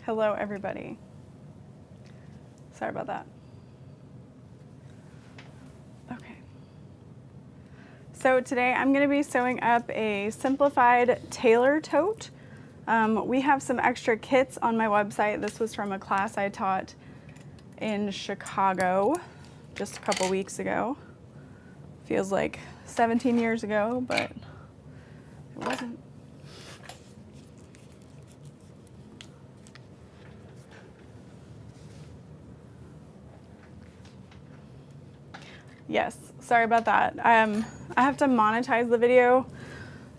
Hello, everybody. Sorry about that. Okay. So today I'm going to be sewing up a Simplified tailor tote. We have some extra kits on my website. This was from a class I taught in Chicago just a couple weeks ago. Feels like 17 years ago, but it wasn't. Yes, sorry about that. I have to monetize the video,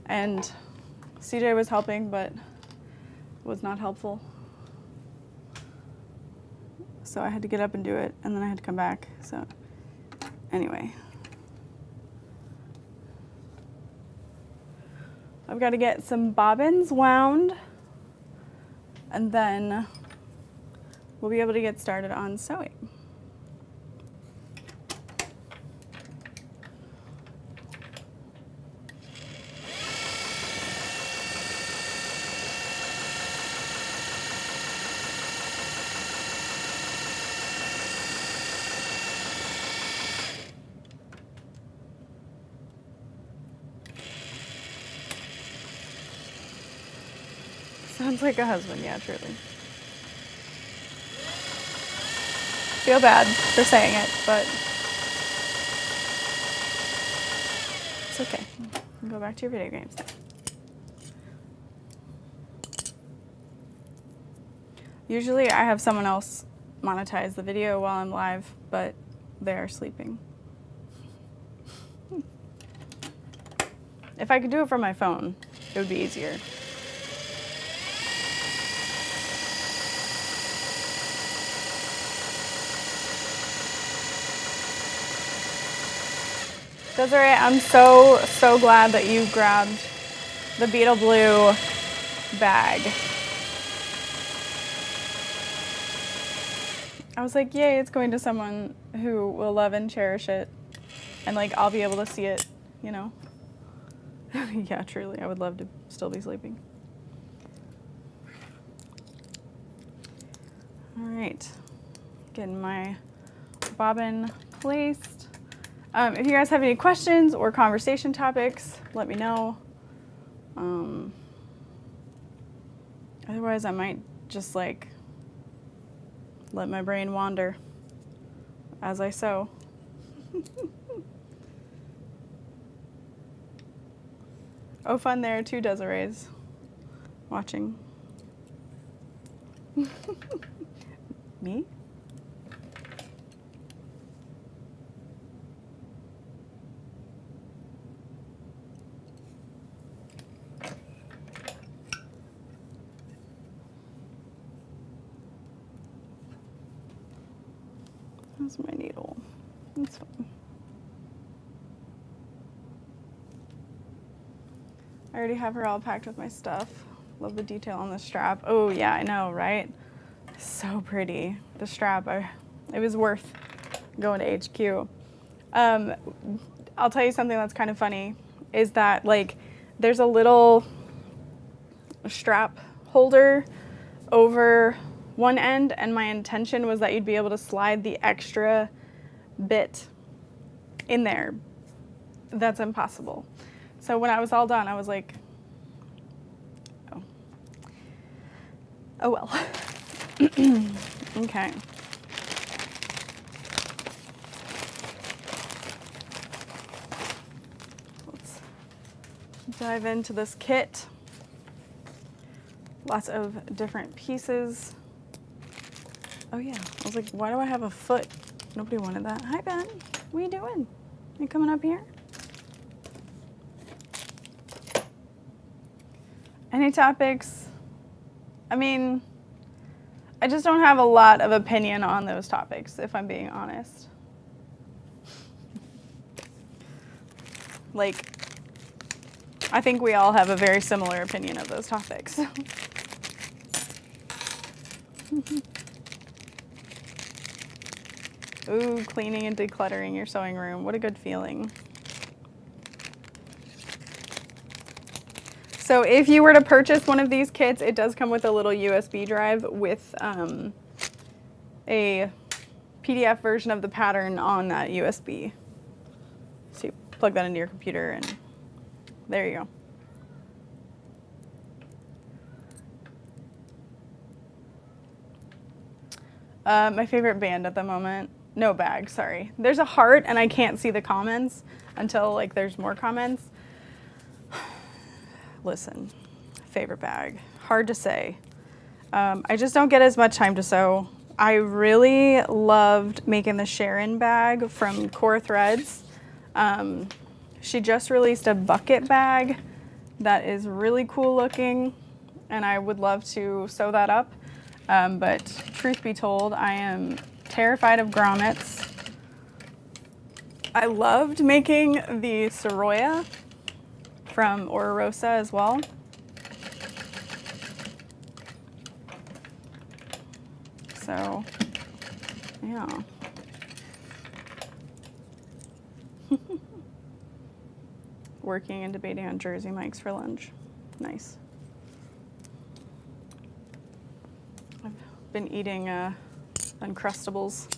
and CJ was helping, but was not helpful. So I had to get up and do it, and then I had to come back. So anyway, I've got to get some bobbins wound, and then we'll be able to get started on sewing. Sounds like a husband, yeah, truly. Feel bad for saying it, but it's okay. Go back to your video games now. Usually I have someone else monetize the video while I'm live, but they are sleeping. If I could do it from my phone, it would be easier. Desiree, I'm so glad that you grabbed the beetle blue bag. I was like, yay, it's going to someone who will love and cherish it. And like, I'll be able to see it, you know? Yeah, truly, I would love to still be sleeping. All right, getting my bobbin placed. If you guys have any questions or conversation topics, let me know. Otherwise, I might just like let my brain wander as I sew. Oh, fun, there are two Desirees watching. Me? That's my needle. That's fine. I already have her all packed with my stuff. Love the detail on the strap. Oh yeah, I know, right? So pretty. The strap, it was worth going to HQ. I'll tell you something that's kind of funny, is that like there's a little strap holder over one end, and my intention was that you'd be able to slide the extra bit in there. That's impossible. So when I was all done, I was like, oh well. Okay. Let's dive into this kit. Lots of different pieces. Oh yeah, I was like, why do I have a foot? Nobody wanted that. Hi Ben, what are you doing? You coming up here? Any topics? I mean, I just don't have a lot of opinion on those topics, if I'm being honest. Like, I think we all have a very similar opinion of those topics. Ooh, cleaning and decluttering your sewing room. What a good feeling. So if you were to purchase one of these kits, it does come with a little USB drive with a PDF version of the pattern on that USB. So you plug that into your computer and there you go. My favorite band at the moment, no bag, sorry. There's a heart and I can't see the comments until like there's more comments. Listen, favorite bag, hard to say. I just don't get as much time to sew. I really loved making the Sharon bag from Core Threads. She just released a bucket bag that is really cool looking and I would love to sew that up. But truth be told, I am terrified of grommets. I loved making the Soroya from Ora Rosa as well. So, yeah. Working and debating on Jersey Mike's for lunch. Nice. I've been eating Uncrustables.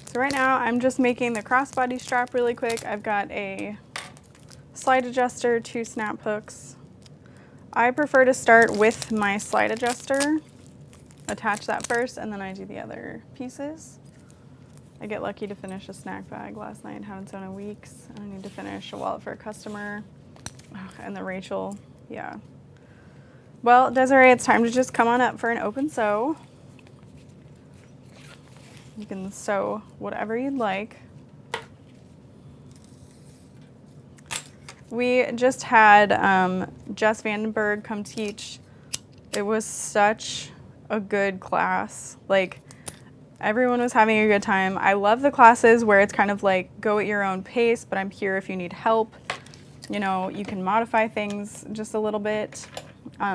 So right now I'm just making the crossbody strap really quick. I've got a slide adjuster, 2 snap hooks. I prefer to start with my slide adjuster, attach that first, and then I do the other pieces. I get lucky to finish a snack bag last night, haven't sewn in weeks. I need to finish a wallet for a customer. And the Rachel, yeah. Well, Desiree, it's time to just come on up for an open sew. You can sew whatever you'd like. We just had Jess Vandenberg come teach. It was such a good class. Like, everyone was having a good time. I love the classes where it's kind of like go at your own pace, but I'm here if you need help. You know, you can modify things just a little bit.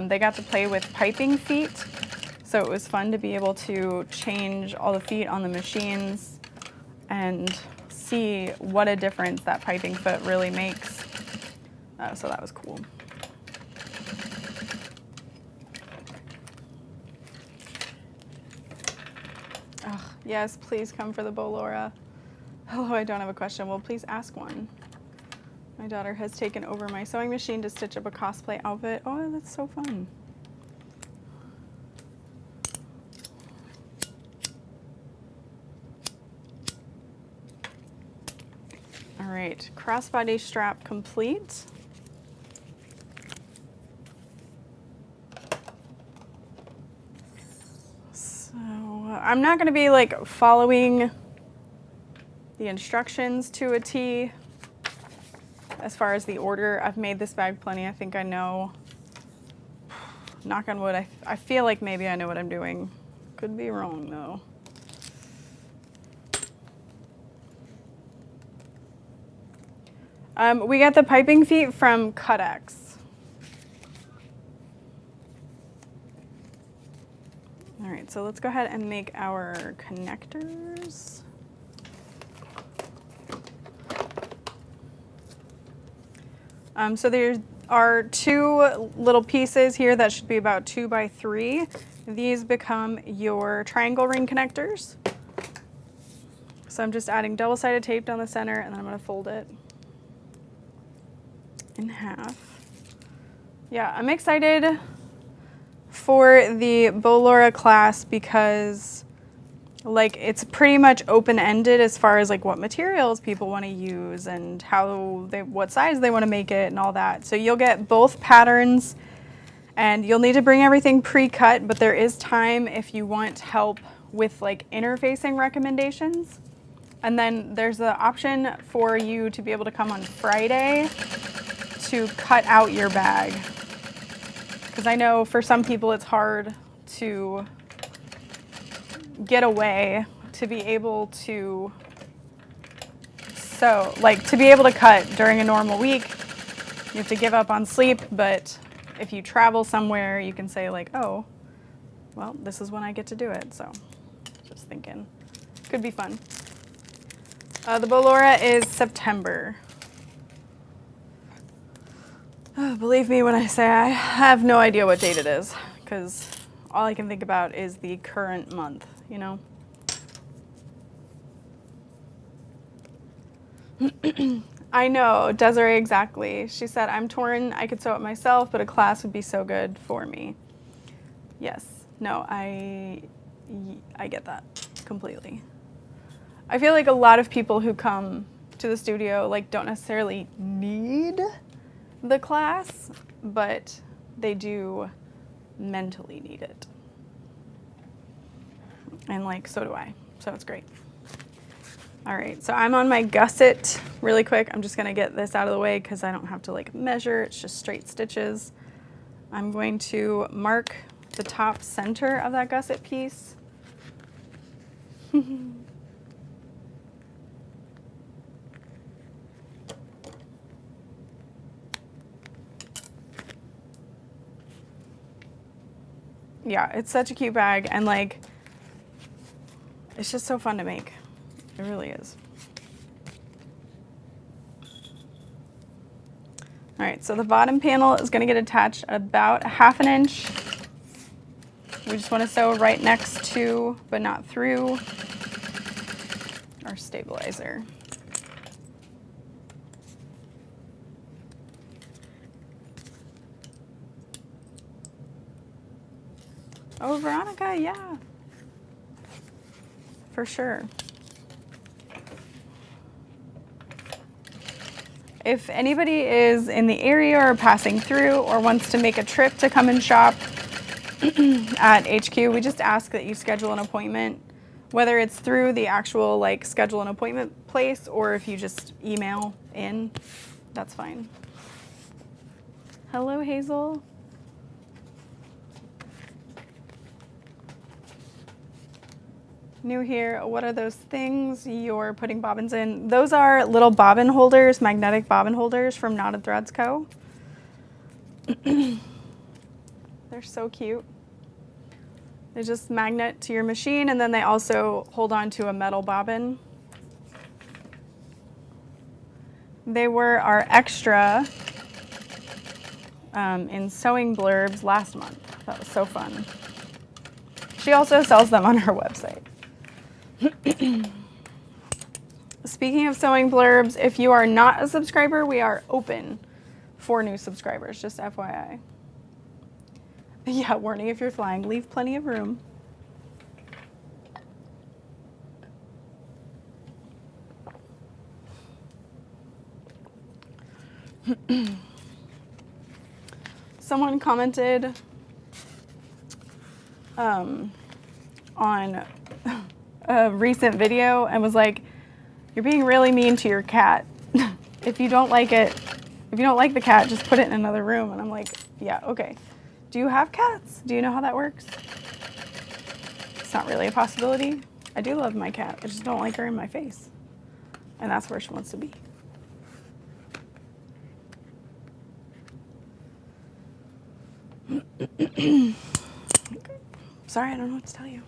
They got to play with piping feet, so it was fun to be able to change all the feet on the machines and see what a difference that piping foot really makes. So that was cool. Oh, yes, please come for the Bo Laura. Hello, I don't have a question. Well, please ask one. My daughter has taken over my sewing machine to stitch up a cosplay outfit. Oh, that's so fun. All right, crossbody strap complete. So I'm not going to be like following the instructions to a T. As far as the order, I've made this bag plenty. I think I know, knock on wood, I feel like maybe I know what I'm doing. Could be wrong though. We got the piping feet from Cutex. All right, so let's go ahead and make our connectors. So there are 2 little pieces here that should be about 2 by 3. These become your triangle ring connectors. So I'm just adding double-sided tape down the center and then I'm going to fold it in half. Yeah, I'm excited for the Bo Laura class because like it's pretty much open-ended as far as like what materials people want to use and what size they want to make it and all that. So you'll get both patterns and you'll need to bring everything pre-cut, but there is time if you want help with like interfacing recommendations. And then there's the option for you to be able to come on Friday to cut out your bag. Because I know for some people it's hard to get away to be able to sew, like to be able to cut during a normal week. You have to give up on sleep, but if you travel somewhere, you can say like, oh, well, this is when I get to do it. So just thinking, could be fun. The Bolora is September. Believe me when I say I have no idea what date it is, because all I can think about is the current month, you know? I know, Desiree, exactly. She said, I'm torn, I could sew it myself, but a class would be so good for me. Yes, no, I get that completely. I feel like a lot of people who come to the studio like don't necessarily need the class, but they do mentally need it. And like, so do I, so it's great. All right, so I'm on my gusset really quick. I'm just gonna get this out of the way because I don't have to like measure, it's just straight stitches. I'm going to mark the top center of that gusset piece. Yeah, it's such a cute bag, and like, it's just so fun to make. It really is. All right, so the bottom panel is gonna get attached about 1/2 inch. We just wanna sew right next to, but not through, our stabilizer. Oh, Veronica, yeah. For sure. If anybody is in the area or passing through or wants to make a trip to come and shop at HQ, we just ask that you schedule an appointment, whether it's through the actual like schedule an appointment place or if you just email in, that's fine. Hello, Hazel. New here, what are those things you're putting bobbins in? Those are little bobbin holders, magnetic bobbin holders from Knotted Threads Co. They're so cute. They just magnet to your machine, and then they also hold on to a metal bobbin. They were our extra in sewing blurbs last month. That was so fun. She also sells them on her website. Speaking of sewing blurbs, if you are not a subscriber, we are open for new subscribers, just FYI. Yeah, warning if you're flying, leave plenty of room. Someone commented on a recent video and was like, you're being really mean to your cat. If you don't like it, if you don't like the cat, just put it in another room. And I'm like, yeah, okay. Do you have cats? Do you know how that works? It's not really a possibility. I do love my cat. I just don't like her in my face. And that's where she wants to be. Okay. Sorry, I don't know what to tell you.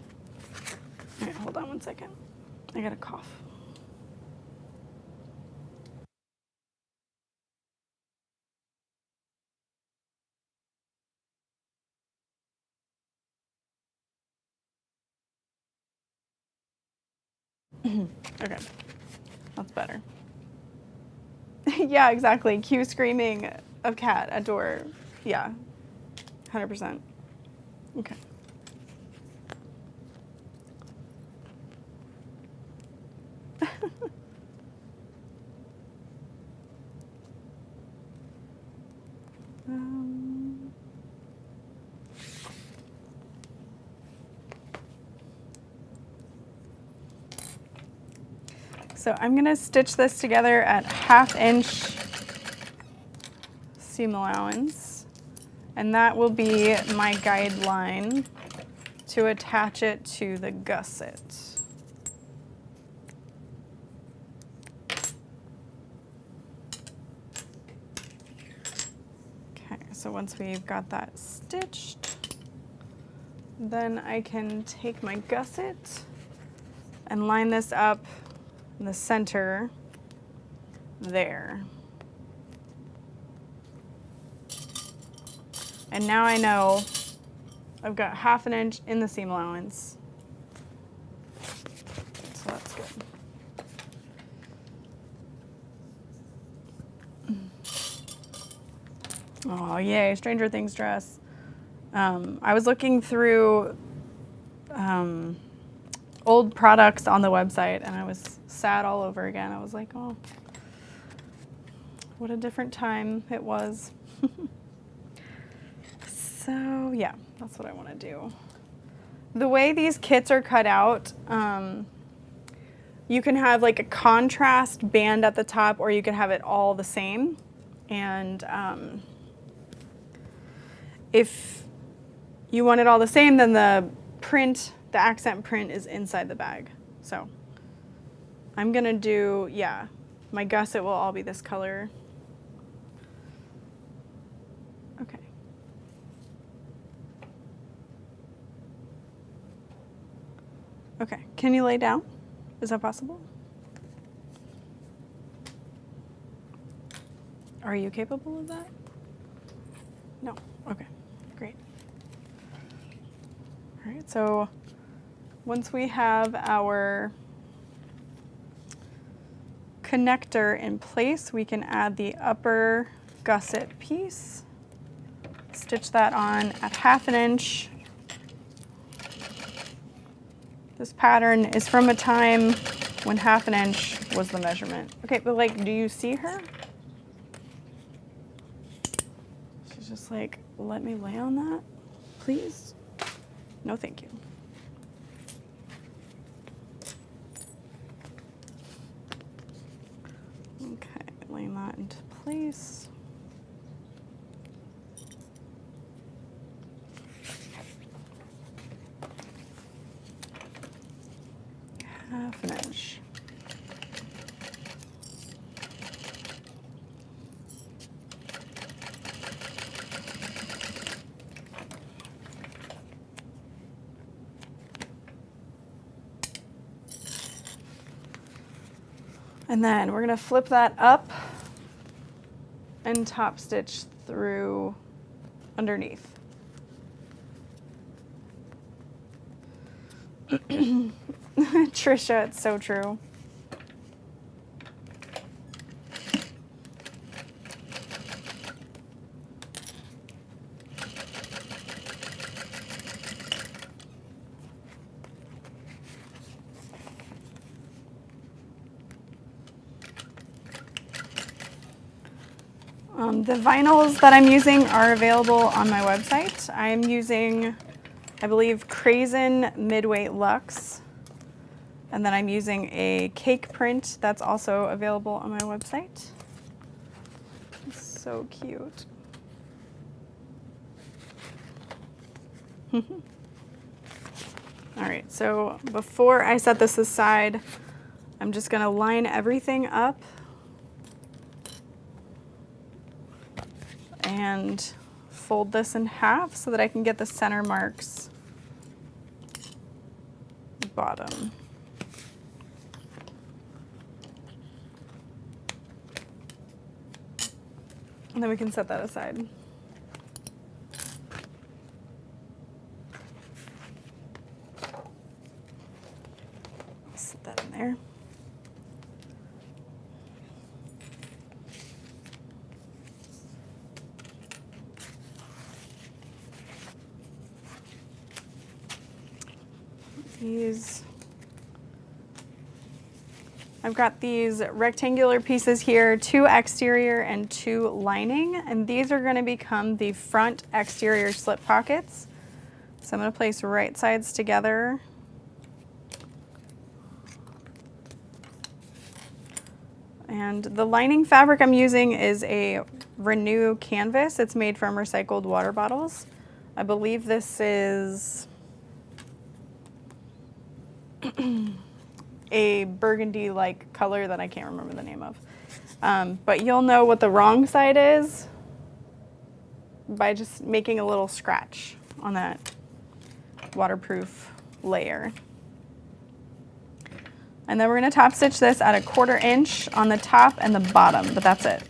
All right, hold on one second. I got a cough. Okay, that's better. Yeah, exactly. Cue screaming of cat at door. Yeah, 100%. Okay. So I'm gonna stitch this together at 1/2 inch seam allowance, and that will be my guideline to attach it to the gusset. So once we've got that stitched, then I can take my gusset and line this up in the center there. And now I know I've got 1/2 inch in the seam allowance. So that's good. Oh, yay, Stranger Things dress. I was looking through old products on the website and I was sad all over again. I was like, oh, what a different time it was. So yeah, that's what I want to do. The way these kits are cut out, you can have like a contrast band at the top or you can have it all the same. And if you want it all the same, then the print, the accent print is inside the bag. So I'm gonna do, yeah, my gusset will all be this color. Okay. Okay, can you lay down? Is that possible? Are you capable of that? No, okay, great. All right, so once we have our connector in place, we can add the upper gusset piece, stitch that on at 1/2 inch. This pattern is from a time when 1/2 inch was the measurement. Okay, but like, do you see her? She's just like, let me lay on that, please? No, thank you. Okay, laying that into place. Half an inch. And then we're gonna flip that up and top stitch through underneath. Trisha, it's so true. The vinyls that I'm using are available on my website. I'm using, I believe, Crazen Midweight Luxe. And then I'm using a cake print that's also available on my website. It's so cute. All right, so before I set this aside, I'm just gonna line everything up and fold this in half so that I can get the center marks bottom. And then we can set that aside. Set that in there. I've got these rectangular pieces here, 2 exterior and 2 lining, and these are going to become the front exterior slip pockets. So I'm going to place right sides together. And the lining fabric I'm using is a Renew canvas. It's made from recycled water bottles. I believe this is a burgundy-like color that I can't remember the name of. But you'll know what the wrong side is by just making a little scratch on that waterproof layer. And then we're going to top stitch this at 1/4 inch on the top and the bottom, but that's it.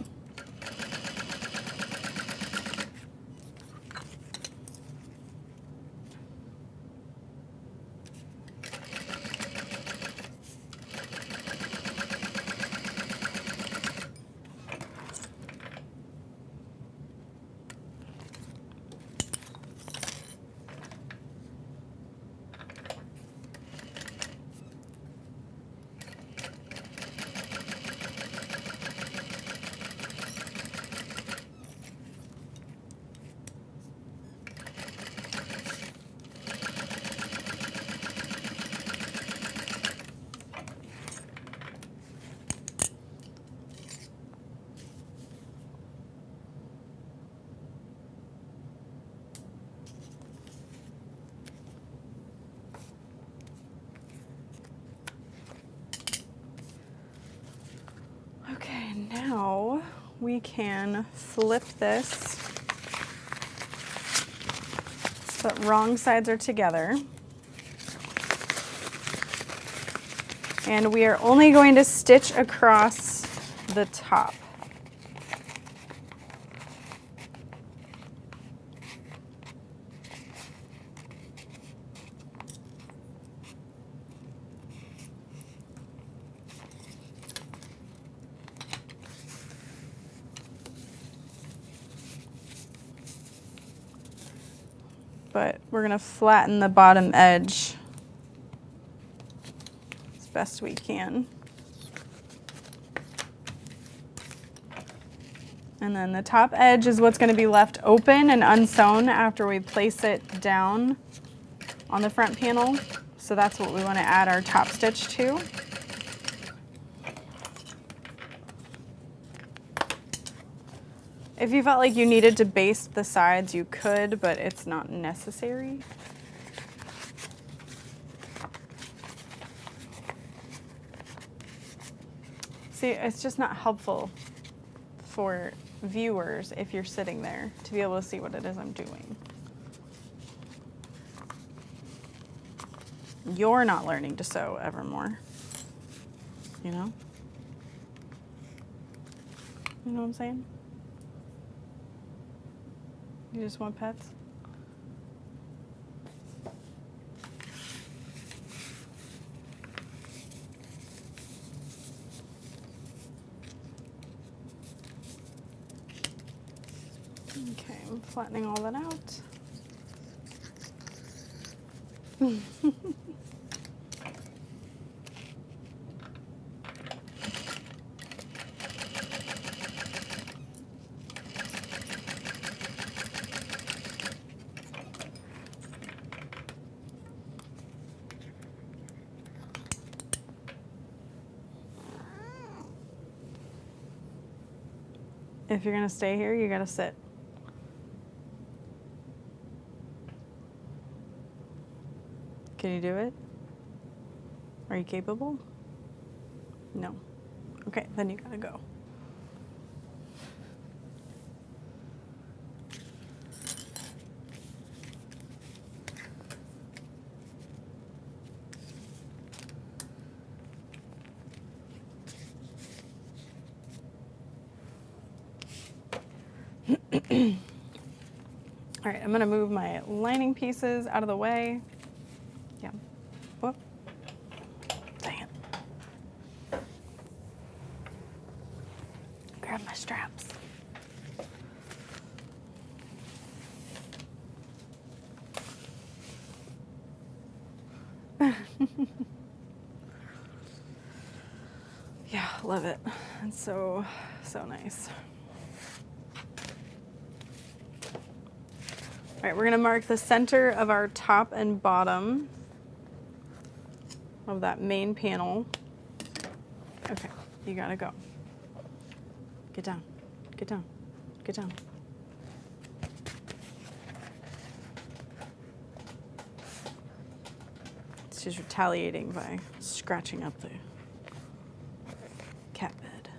Okay, now we can flip this so that wrong sides are together. And we are only going to stitch across the top. But we're going to flatten the bottom edge as best we can. And then the top edge is what's going to be left open and unsewn after we place it down on the front panel. So that's what we want to add our top stitch to. If you felt like you needed to baste the sides, you could, but it's not necessary. See, it's just not helpful for viewers if you're sitting there to be able to see what it is I'm doing. You're not learning to sew evermore, you know? You know what I'm saying? You just want pets? Okay, I'm flattening all that out. If you're gonna stay here, you gotta sit. Can you do it? Are you capable? No. Okay, then you gotta go. All right, I'm gonna move my lining pieces out of the way. Yeah. Whoop. Dang it. Grab my straps. Yeah, love it. It's so nice. All right, we're gonna mark the center of our top and bottom of that main panel. Okay, you gotta go. Get down, get down, get down. She's retaliating by scratching up the cat bed.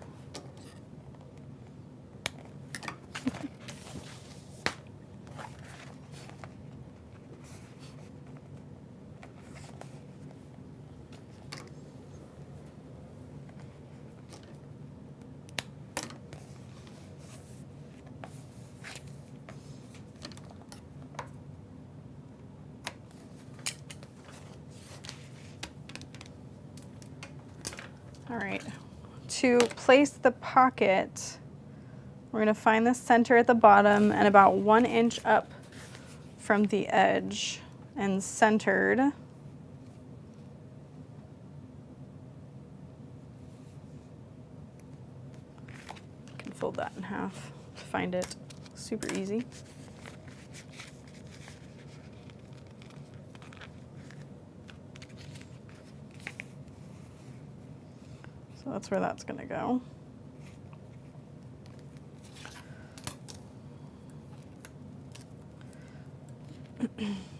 to place the pocket, we're going to find the center at the bottom and about 1 inch up from the edge and centered. You can fold that in half to find it super easy. So that's where that's going to go.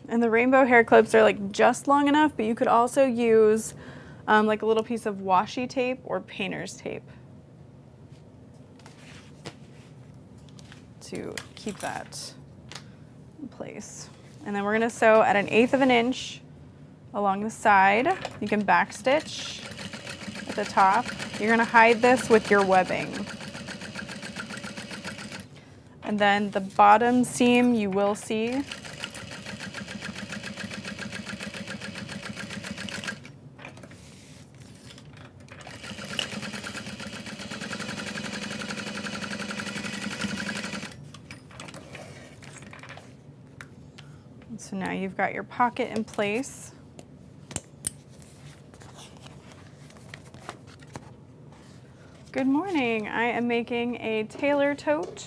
And the rainbow hair clips are like just long enough, but you could also use like a little piece of washi tape or painter's tape to keep that in place. And then we're going to sew at 1/8 of an inch along the side. You can backstitch at the top. You're going to hide this with your webbing. And then the bottom seam you will see. So now you've got your pocket in place. Good morning. I am making a tailor tote.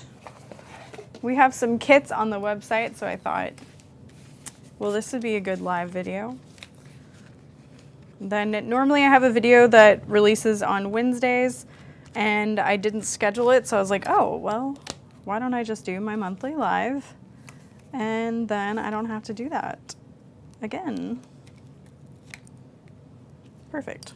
We have some kits on the website, so I thought, well, this would be a good live video. Then normally I have a video that releases on Wednesdays, and I didn't schedule it, so I was like, oh, well, why don't I just do my monthly live? And then I don't have to do that again. Perfect.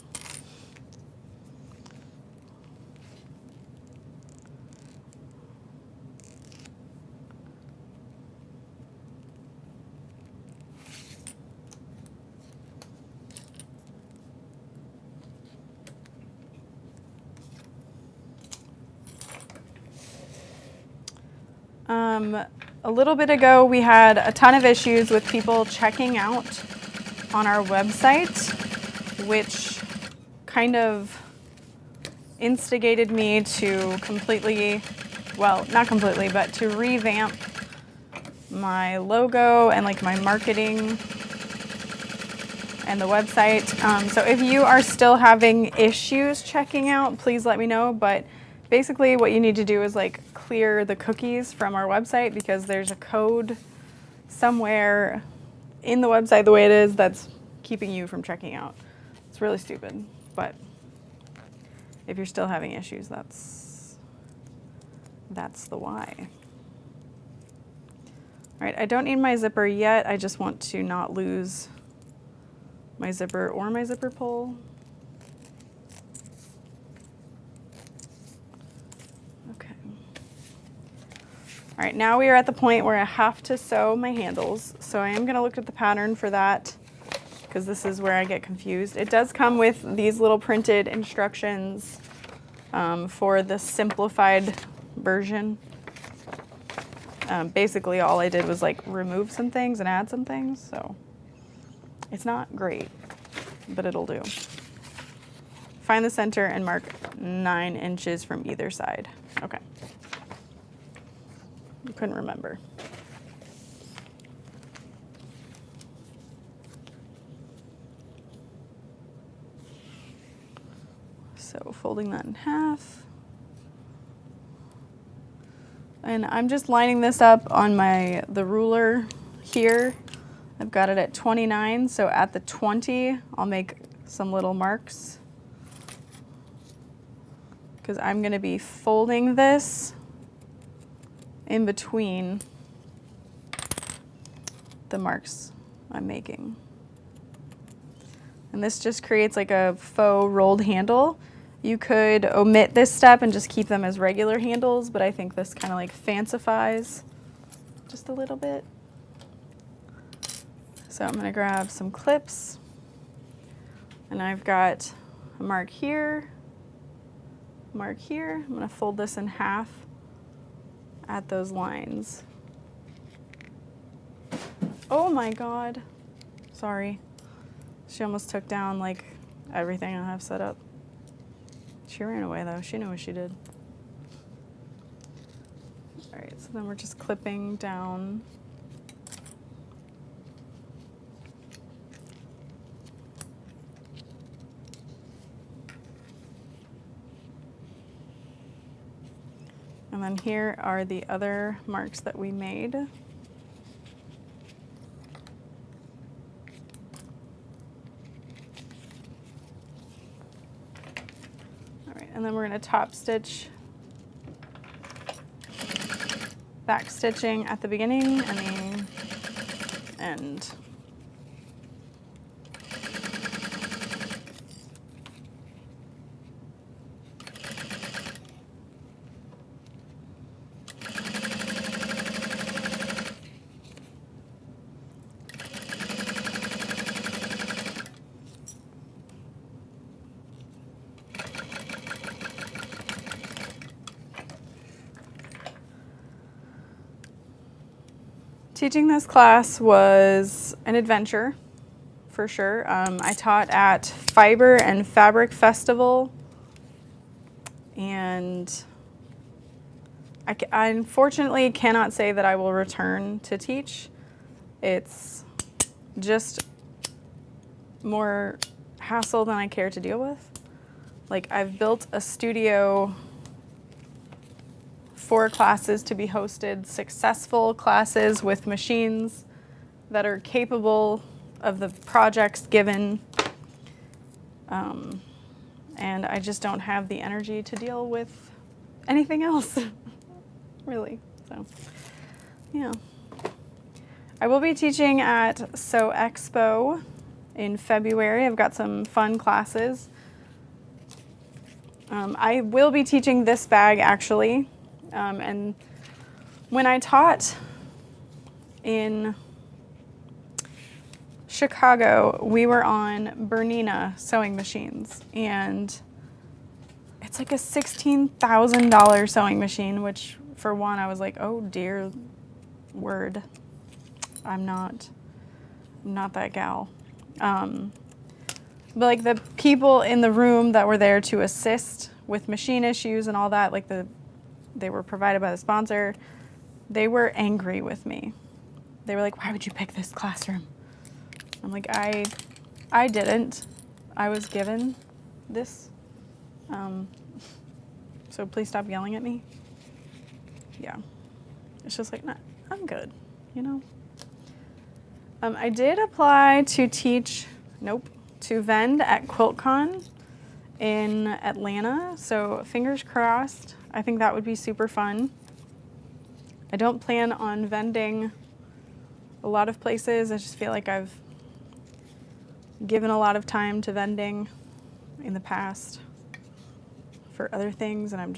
A little bit ago, we had a ton of issues with people checking out on our website, which kind of instigated me to completely, well, not completely, but to revamp my logo and like my marketing and the website. So if you are still having issues checking out, please let me know. But basically what you need to do is like clear the cookies from our website, because there's a code somewhere in the website the way it is that's keeping you from checking out. It's really stupid, but if you're still having issues, that's the why. All right, I don't need my zipper yet. I just want to not lose my zipper or my zipper pull. Okay. All right, now we are at the point where I have to sew my handles. So I am gonna look at the pattern for that, because this is where I get confused. It does come with these little printed instructions for the simplified version. Basically all I did was like remove some things and add some things, so it's not great, but it'll do. Find the center and mark 9 inches from either side. Okay. I couldn't remember. So folding that in half. And I'm just lining this up on the ruler here. I've got it at 29, so at the 20, I'll make some little marks, because I'm gonna be folding this in between the marks I'm making. And this just creates like a faux rolled handle. You could omit this step and just keep them as regular handles, but I think this kind of like fancifies just a little bit. So I'm gonna grab some clips, and I've got a mark here, mark here. I'm gonna fold this in half at those lines. Oh my God, sorry. She almost took down like everything I have set up. She ran away though. She knew what she did. All right, so then we're just clipping down. And then here are the other marks that we made. All right, and then we're going to top stitch, back stitching at the beginning and the end. Teaching this class was an adventure, for sure. I taught at Fiber and Fabric Festival, and I unfortunately cannot say that I will return to teach. It's just more hassle than I care to deal with. Like, I've built a studio for classes to be hosted, successful classes with machines that are capable of the projects given. And I just don't have the energy to deal with anything else, really. So, yeah. I will be teaching at Sew Expo in February. I've got some fun classes. I will be teaching this bag, actually. And when I taught in Chicago, we were on Bernina sewing machines, and it's like a $16,000 sewing machine, which for one, I was like, oh dear word, I'm not that gal. But like the people in the room that were there to assist with machine issues and all that, like they were provided by the sponsor, they were angry with me. They were like, why would you pick this classroom? I'm like, I didn't. I was given this. So please stop yelling at me. Yeah. It's just like, nah, I'm good, you know? I did apply to teach, to vend at QuiltCon in Atlanta. So fingers crossed. I think that would be super fun. I don't plan on vending a lot of places. I just feel like I've given a lot of time to vending in the past for other things, and I'm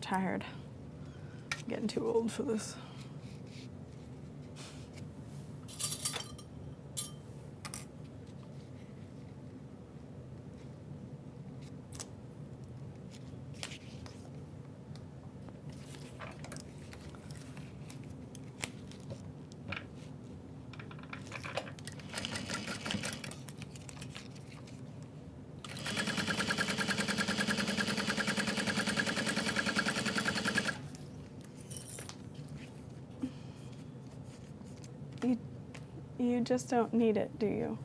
tired. I'm getting too old for this. You just don't need it, do you?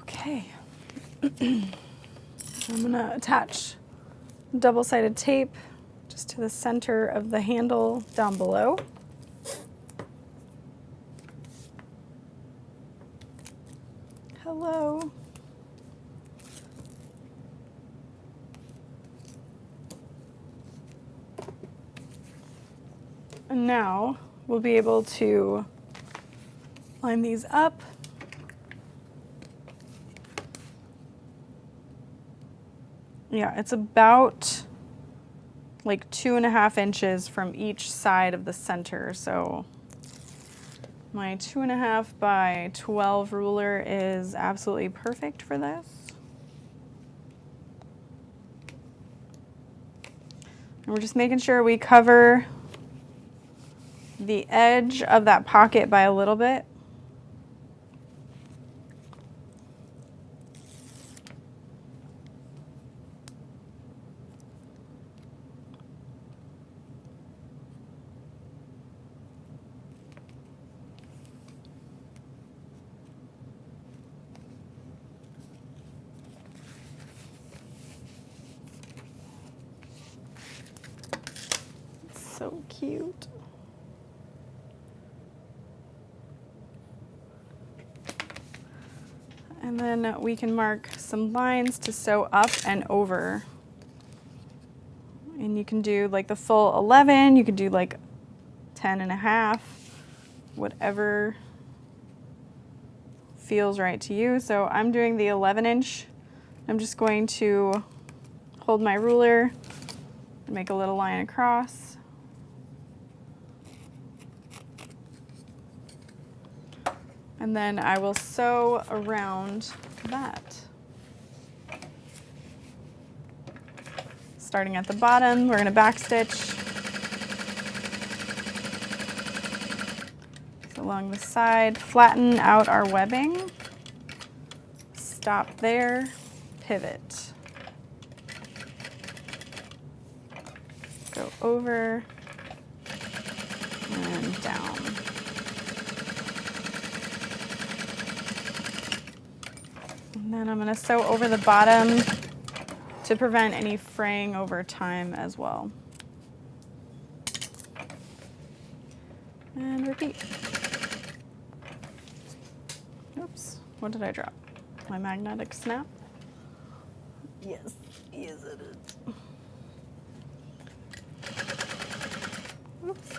Okay. I'm gonna attach double-sided tape just to the center of the handle down below. Hello. And now we'll be able to line these up. Yeah, it's about like 2.5 inches from each side of the center. So my 2.5 by 12 ruler is absolutely perfect for this. And we're just making sure we cover the edge of that pocket by a little bit. So cute. And then we can mark some lines to sew up and over. And you can do like the full 11, you could do like 10.5, whatever feels right to you. So I'm doing the 11-inch. I'm just going to hold my ruler and make a little line across. And then I will sew around that. Starting at the bottom, we're gonna backstitch. So along the side, flatten out our webbing. Stop there, pivot. Go over and down. And then I'm going to sew over the bottom to prevent any fraying over time as well. And repeat. Oops, what did I drop? My magnetic snap? Yes, yes it is. Oops.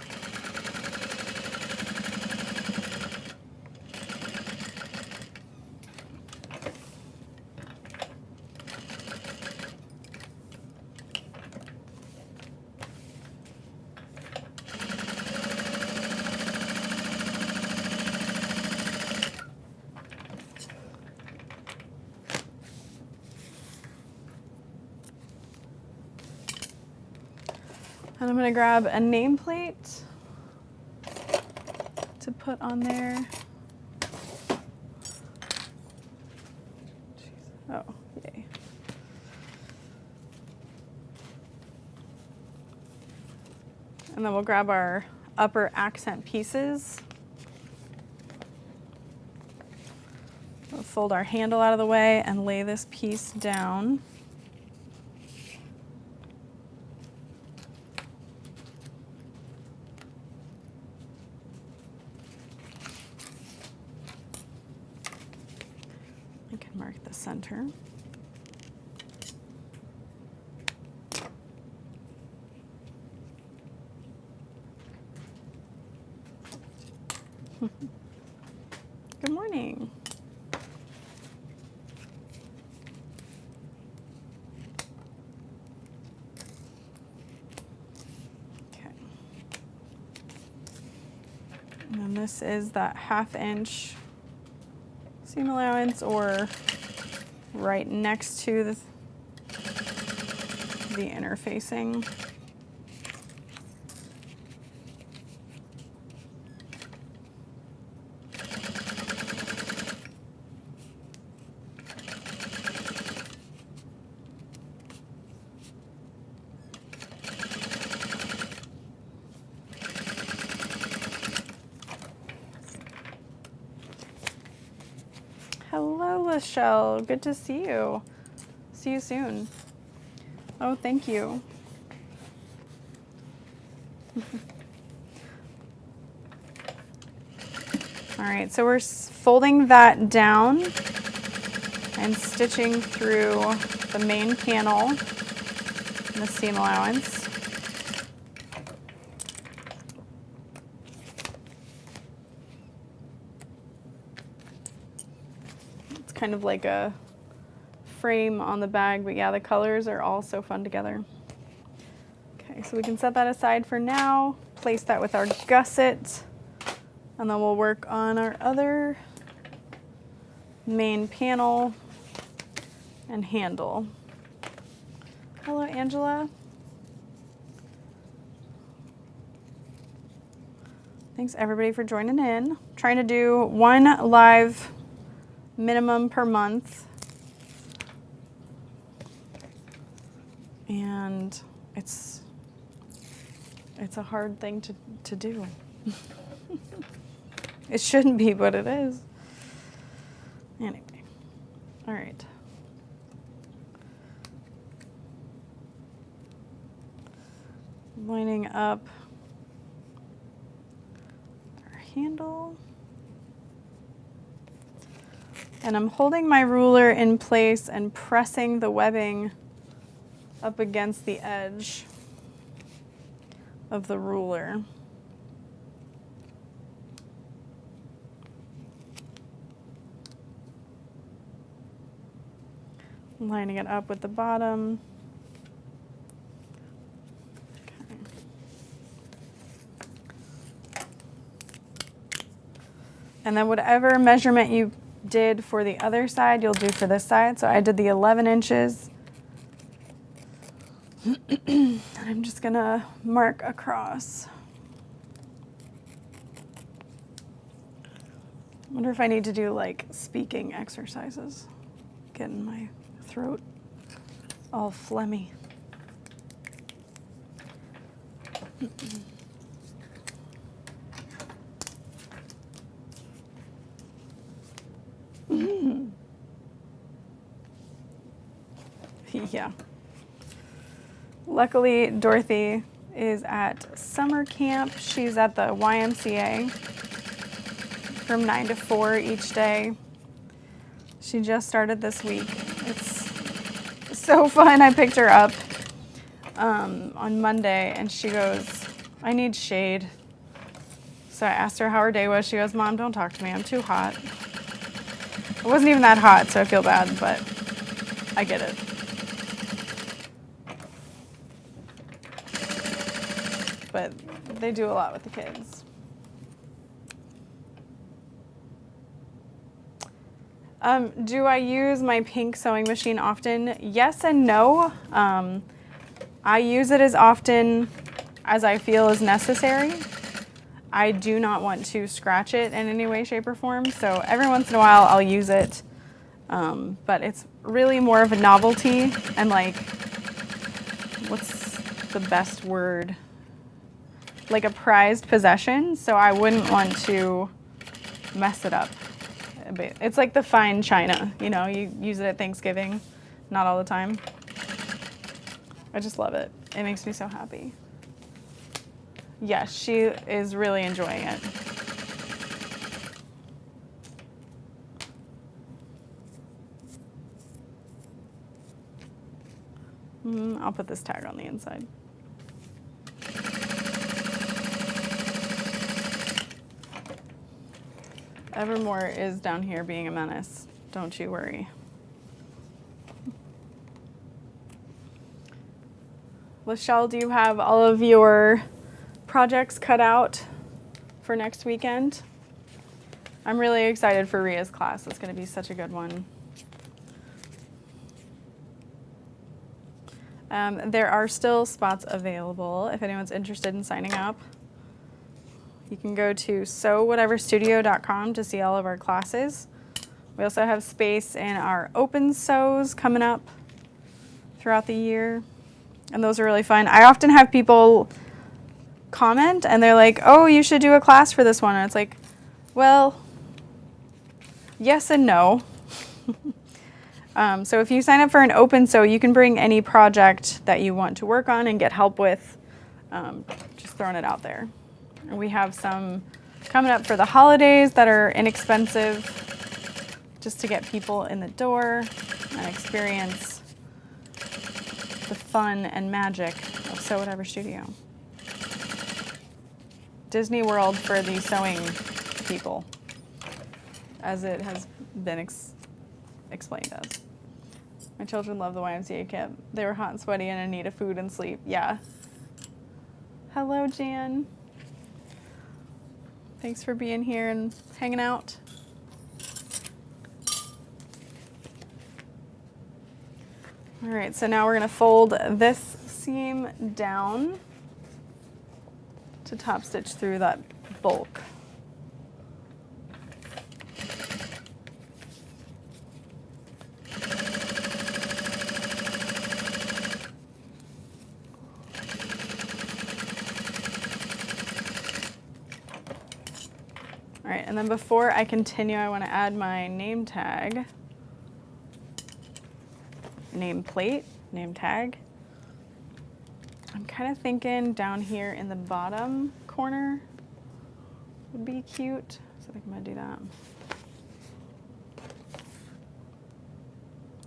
And I'm going to grab a nameplate to put on there. Oh, yay. And then we'll grab our upper accent pieces. We'll fold our handle out of the way and lay this piece down. I can mark the center. Good morning. Okay. And then this is that 1/2 inch seam allowance, or right next to the interfacing. Hello, Lachelle. Good to see you. See you soon. Oh, thank you. All right, so we're folding that down and stitching through the main panel and the seam allowance. kind of like a frame on the bag, but yeah, the colors are all so fun together. Okay, so we can set that aside for now, place that with our gusset, and then we'll work on our other main panel and handle. Hello, Angela. Thanks everybody for joining in. Trying to do 1 live minimum per month. And it's a hard thing to do. It shouldn't be, but it is. Anyway, all right. Lining up our handle. And I'm holding my ruler in place and pressing the webbing up against the edge of the ruler. Lining it up with the bottom. Okay. And then whatever measurement you did for the other side, you'll do for this side. So I did the 11 inches. I'm just gonna mark across. I wonder if I need to do like speaking exercises. Getting my throat all phlegmy. Yeah. Luckily, Dorothy is at summer camp. She's at the YMCA from 9 to 4 each day. She just started this week. It's so fun. I picked her up on Monday, and she goes, I need shade. So I asked her how her day was. She goes, Mom, don't talk to me. I'm too hot. It wasn't even that hot, so I feel bad, but I get it. But they do a lot with the kids. Do I use my pink sewing machine often? Yes and no. I use it as often as I feel is necessary. I do not want to scratch it in any way, shape, or form, so every once in a while I'll use it. But it's really more of a novelty and like, what's the best word? Like a prized possession, so I wouldn't want to mess it up. It's like the fine china, you know, you use it at Thanksgiving, not all the time. I just love it. It makes me so happy. Yes, she is really enjoying it. I'll put this tag on the inside. Evermore is down here being a menace. Don't you worry. Lachelle, do you have all of your projects cut out for next weekend? I'm really excited for Ria's class. It's going to be such a good one. There are still spots available if anyone's interested in signing up. You can go to sewwhateverstudio.com to see all of our classes. We also have space in our open sews coming up throughout the year, and those are really fun. I often have people comment and they're like, oh, you should do a class for this one. And it's like, well, yes and no. So if you sign up for an open sew, you can bring any project that you want to work on and get help with, just throwing it out there. And we have some coming up for the holidays that are inexpensive, just to get people in the door and experience the fun and magic of Sew Whatever Studio. Disney World for the sewing people, as it has been explained as. My children love the YMCA camp. They were hot and sweaty and in need of food and sleep. Yeah. Hello, Jan. Thanks for being here and hanging out. All right, so now we're gonna fold this seam down to top stitch through that bulk. All right, and then before I continue, I want to add my name tag, name plate, name tag. I'm kind of thinking down here in the bottom corner would be cute, so I think I'm gonna do that.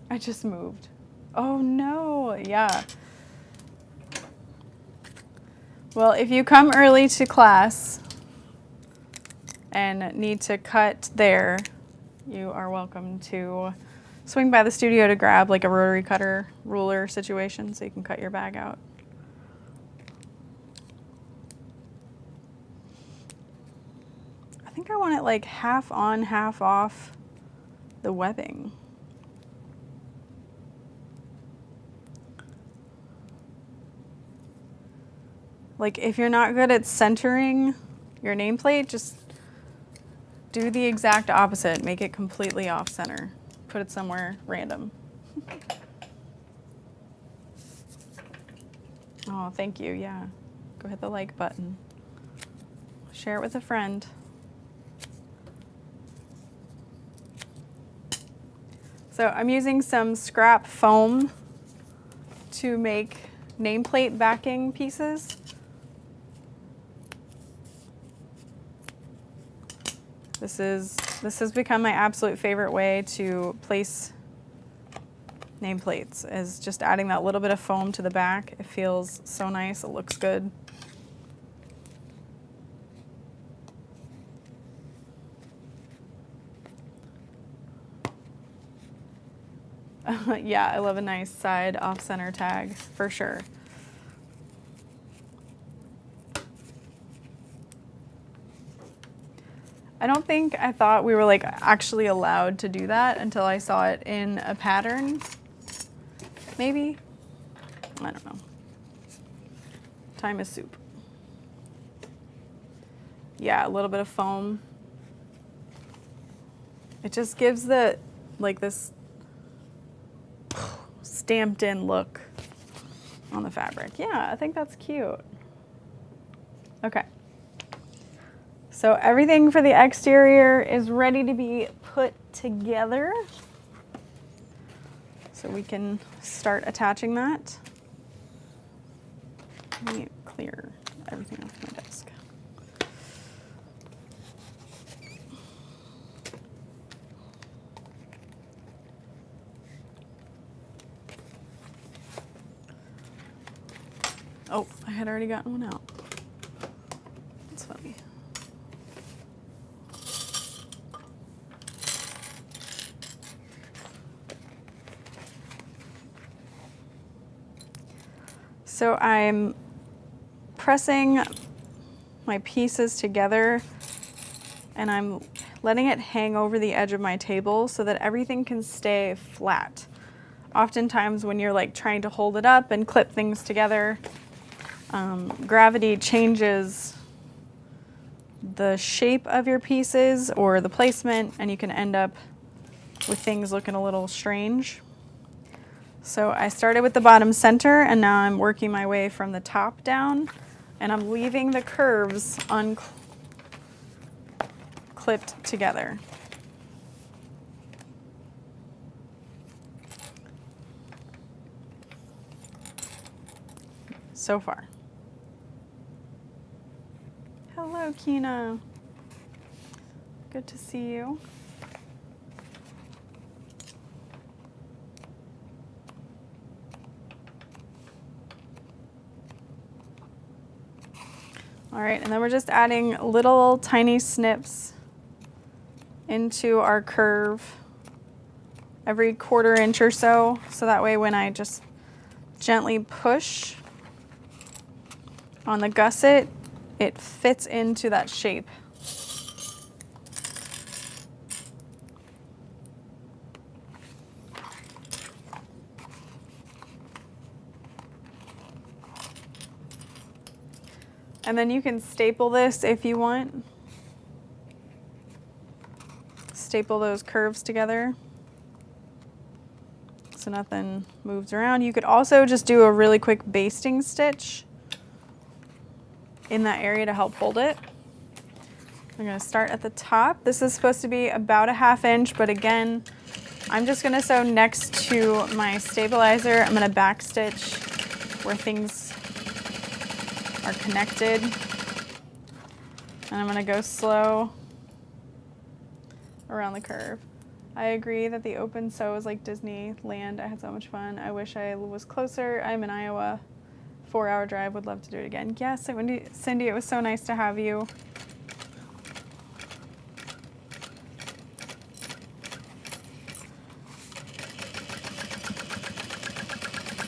I just moved. Oh no, yeah. Well, if you come early to class and need to cut there, you are welcome to swing by the studio to grab like a rotary cutter ruler situation so you can cut your bag out. I think I want it like half on, half off the webbing. Like if you're not good at centering your nameplate, just do the exact opposite. Make it completely off center. Put it somewhere random. Oh, thank you, yeah. Go hit the like button. Share it with a friend. So I'm using some scrap foam to make nameplate backing pieces. This has become my absolute favorite way to place nameplates, is just adding that little bit of foam to the back. It feels so nice, it looks good. Yeah, I love a nice side off-center tag, for sure. I don't think I thought we were like actually allowed to do that until I saw it in a pattern. Maybe? I don't know. Time is soup. Yeah, a little bit of foam. It just gives the, like this stamped in look on the fabric. Yeah, I think that's cute. Okay. So everything for the exterior is ready to be put together. So we can start attaching that. Let me clear everything off my desk. Oh, I had already gotten one out. That's funny. So I'm pressing my pieces together and I'm letting it hang over the edge of my table so that everything can stay flat. Oftentimes when you're like trying to hold it up and clip things together, gravity changes the shape of your pieces or the placement, and you can end up with things looking a little strange. So I started with the bottom center and now I'm working my way from the top down, and I'm leaving the curves clipped together. So far. Hello, Kina. Good to see you. All right, and then we're just adding little tiny snips into our curve every 1/4 inch or so. So that way when I just gently push on the gusset, it fits into that shape. And then you can staple this if you want. Staple those curves together so nothing moves around. You could also just do a really quick basting stitch in that area to help hold it. I'm going to start at the top. This is supposed to be about a 1/2 inch, but again, I'm just going to sew next to my stabilizer. I'm going to back stitch where things are connected. And I'm going to go slow around the curve. I agree that the open sew is like Disneyland. I had so much fun. I wish I was closer. I'm in Iowa. 4-hour drive. Would love to do it again. Yes, Cindy, it was so nice to have you.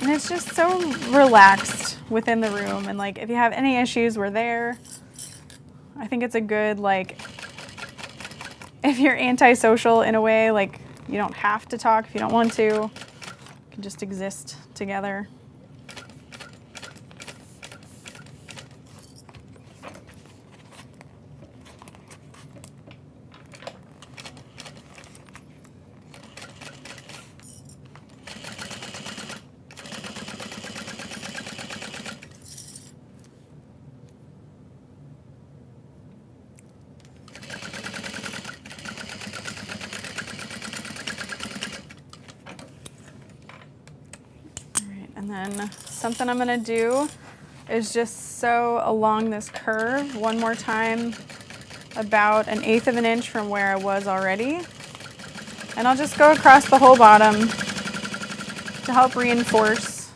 And it's just so relaxed within the room. And like, if you have any issues, we're there. I think it's a good, like, if you're antisocial in a way, like you don't have to talk if you don't want to. You can just exist together. And then something I'm gonna do is just sew along this curve one more time, about 1/8 of an inch from where I was already. And I'll just go across the whole bottom to help reinforce.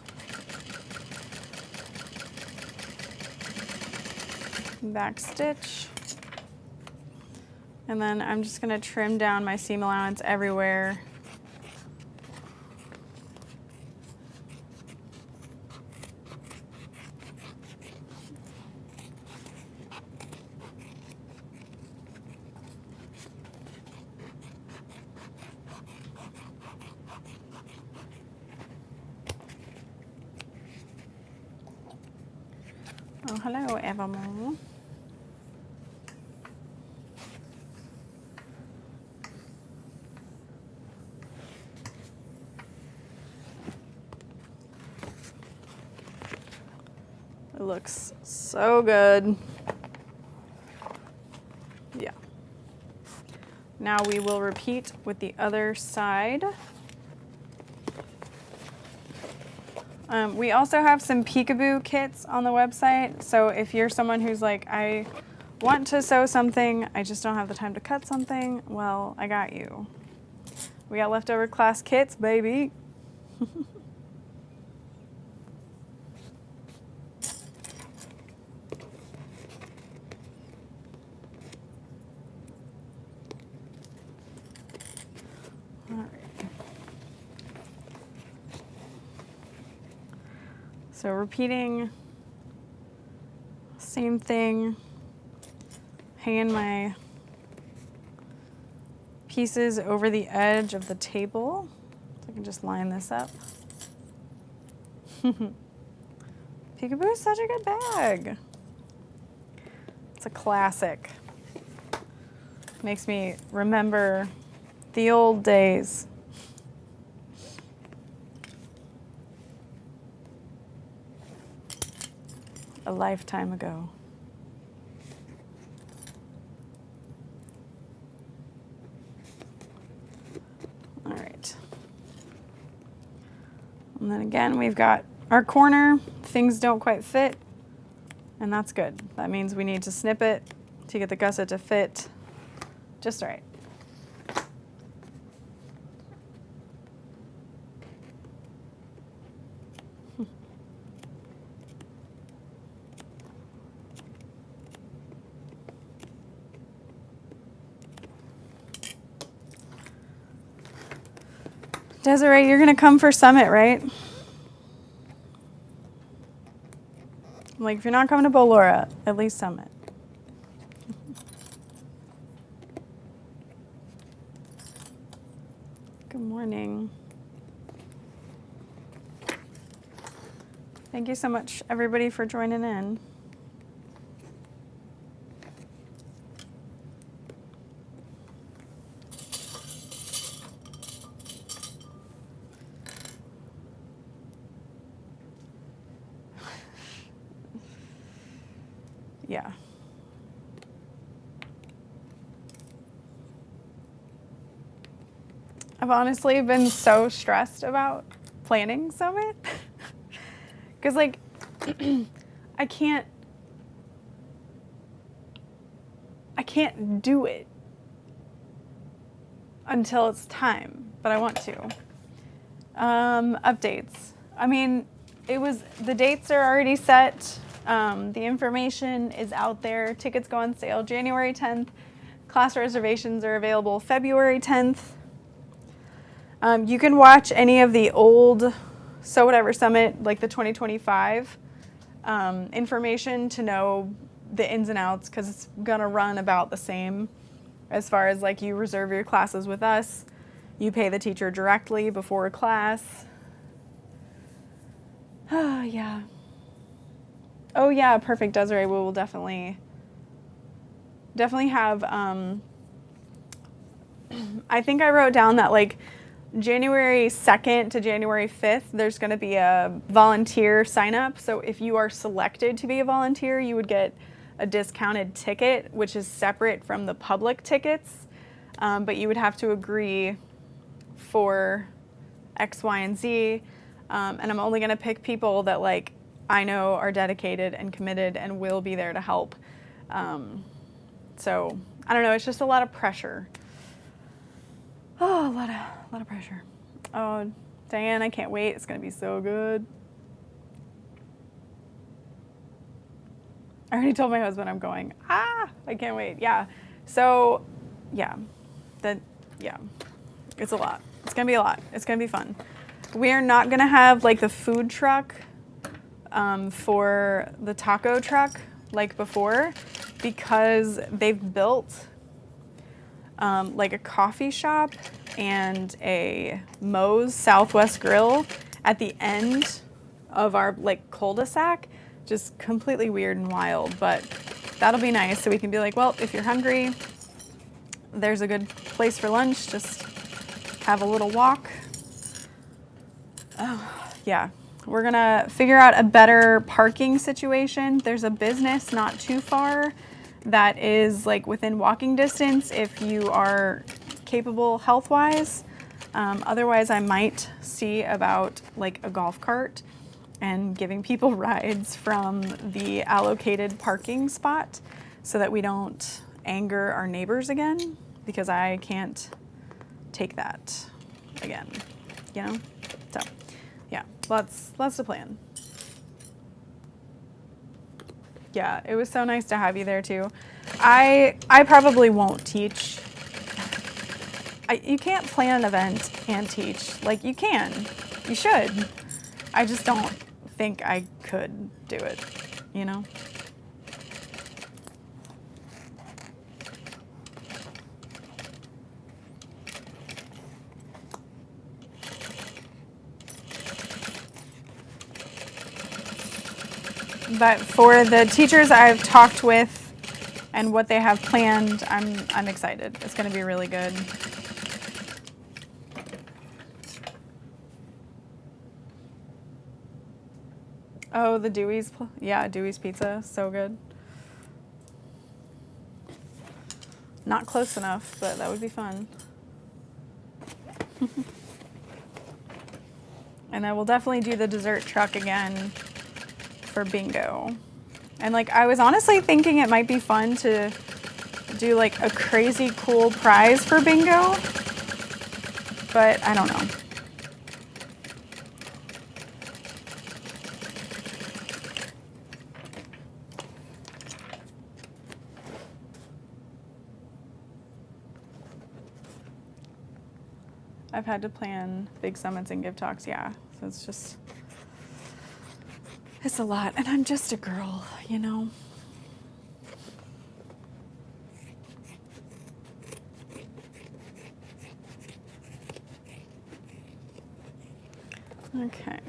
Back stitch. And then I'm just gonna trim down my seam allowance everywhere. Oh, hello, Evermore. It looks so good. Yeah. Now we will repeat with the other side. We also have some peekaboo kits on the website. So if you're someone who's like, I want to sew something, I just don't have the time to cut something, well, I got you. We got leftover class kits, baby. All right. So repeating, same thing, hanging my pieces over the edge of the table. So I can just line this up. Peekaboo is such a good bag. It's a classic. Makes me remember the old days. A lifetime ago. All right. And then again, we've got our corner. Things don't quite fit, and that's good. That means we need to snip it to get the gusset to fit just right. Desiree, you're gonna come for Summit, right? Like, if you're not coming to Bolora, at least Summit. Good morning. Thank you so much, everybody, for joining in. Yeah. I've honestly been so stressed about planning Summit. Because, like, I can't do it until it's time, but I want to. Updates. I mean, the dates are already set. The information is out there. Tickets go on sale January 10th. Class reservations are available February 10th. You can watch any of the old So Whatever Summit, like the 2025 information to know the ins and outs, because it's gonna run about the same as far as like you reserve your classes with us. You pay the teacher directly before a class. Oh, yeah. Oh, yeah, perfect, Desiree. We will definitely have, I think I wrote down that like January 2nd to January 5th, there's going to be a volunteer sign up. So if you are selected to be a volunteer, you would get a discounted ticket, which is separate from the public tickets. But you would have to agree for X, Y, and Z. And I'm only going to pick people that like I know are dedicated and committed and will be there to help. So I don't know. It's just a lot of pressure. Oh, a lot of pressure. Oh, Diane, I can't wait. It's going to be so good. I already told my husband I'm going. I can't wait. Yeah. So, yeah. It's a lot. It's going to be a lot. It's going to be fun. We're not going to have like the food truck for the taco truck like before, because they've built like a coffee shop and a Moe's Southwest Grill at the end of our like cul-de-sac. Just completely weird and wild, but that'll be nice. So we can be like, well, if you're hungry, there's a good place for lunch. Just have a little walk. Oh, yeah. We're gonna figure out a better parking situation. There's a business not too far that is like within walking distance if you are capable health-wise. Otherwise, I might see about like a golf cart and giving people rides from the allocated parking spot so that we don't anger our neighbors again, because I can't take that again, you know? So, yeah, lots to plan. Yeah, it was so nice to have you there too. I probably won't teach. You can't plan an event and teach. Like, you can. You should. I just don't think I could do it, you know? But for the teachers I've talked with and what they have planned, I'm excited. It's going to be really good. Oh, the Dewey's, yeah, Dewey's Pizza, so good. Not close enough, but that would be fun. And I will definitely do the dessert truck again for bingo. And like, I was honestly thinking it might be fun to do like a crazy cool prize for bingo, but I don't know. I've had to plan big summits and give talks, yeah. So it's a lot. And I'm just a girl, you know? Okay.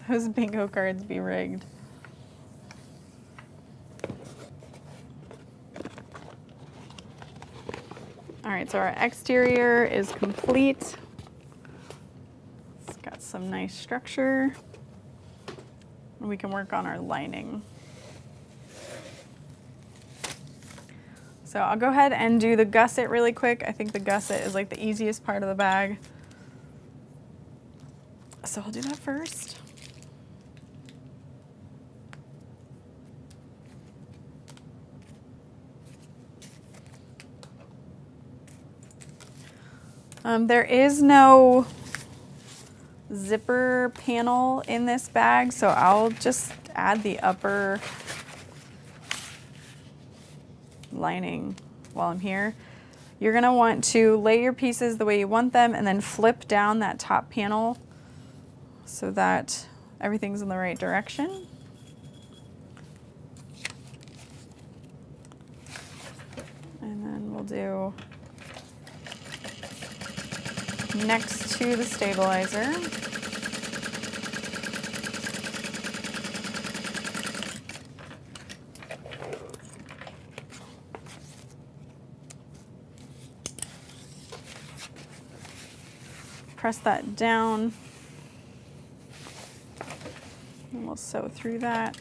Those bingo cards be rigged. All right, so our exterior is complete. It's got some nice structure. And we can work on our lining. So I'll go ahead and do the gusset really quick. I think the gusset is like the easiest part of the bag. So I'll do that first. There is no zipper panel in this bag, so I'll just add the upper lining while I'm here. You're gonna want to lay your pieces the way you want them and then flip down that top panel so that everything's in the right direction. And then we'll do next to the stabilizer. Press that down. And we'll sew through that.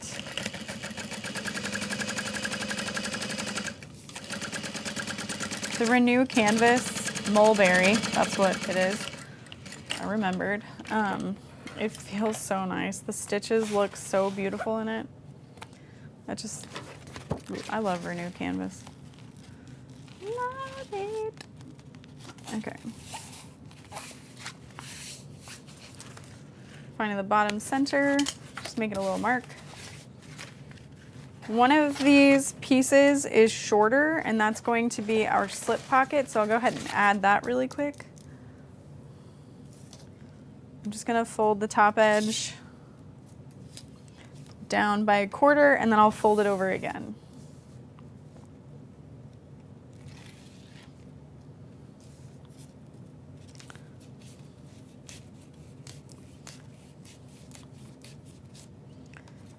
The Renew canvas, mulberry, that's what it is. I remembered. It feels so nice. The stitches look so beautiful in it. I love Renew canvas. Love it. Okay. Finding the bottom center, just make it a little mark. One of these pieces is shorter, and that's going to be our slip pocket, so I'll go ahead and add that really quick. I'm just gonna fold the top edge down by 1/4, and then I'll fold it over again.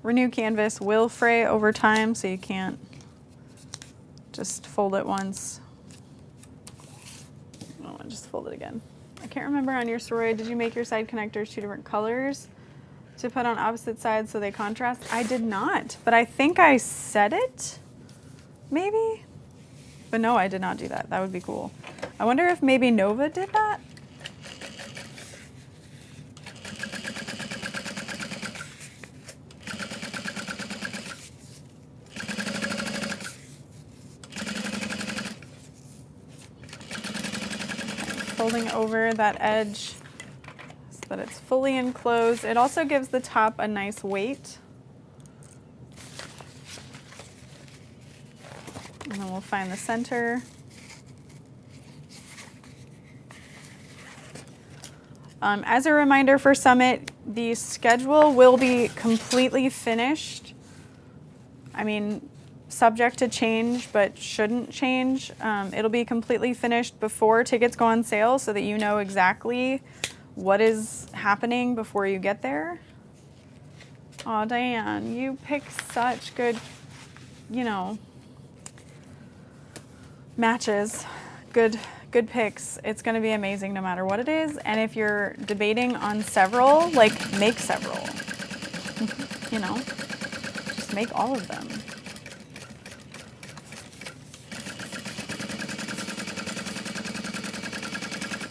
Renew canvas will fray over time, so you can't just fold it once. Oh, I'll just fold it again. I can't remember on your story, did you make your side connectors 2 different colors to put on opposite sides so they contrast? I did not, but I think I said it, maybe? But no, I did not do that. That would be cool. I wonder if maybe Nova did that? Folding over that edge so that it's fully enclosed. It also gives the top a nice weight. And then we'll find the center. As a reminder for Summit, the schedule will be completely finished. I mean, subject to change, but shouldn't change. It'll be completely finished before tickets go on sale so that you know exactly what is happening before you get there. Oh, Diane, you pick such good, you know, matches, good picks. It's gonna be amazing no matter what it is. And if you're debating on several, like make several, you know, just make all of them.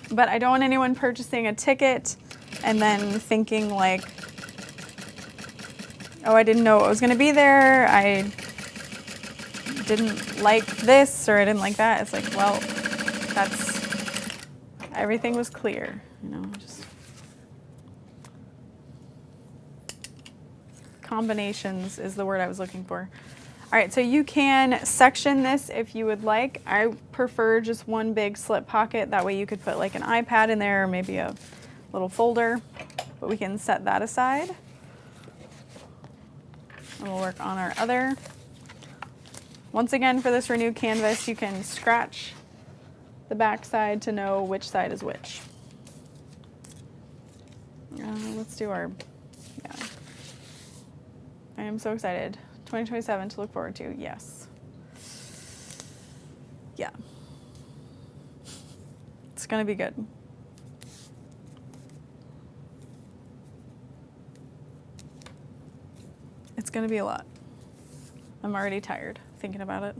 But I don't want anyone purchasing a ticket and then thinking like, oh, I didn't know what was gonna be there. I didn't like this or I didn't like that. It's like, well, everything was clear, you know, just combinations is the word I was looking for. All right, so you can section this if you would like. I prefer just one big slip pocket. That way you could put like an iPad in there or maybe a little folder, but we can set that aside. And we'll work on our other. Once again, for this Renew canvas, you can scratch the back side to know which side is which. Let's do our, yeah. I am so excited. 2027 to look forward to, yes. Yeah. It's gonna be good. It's gonna be a lot. I'm already tired thinking about it.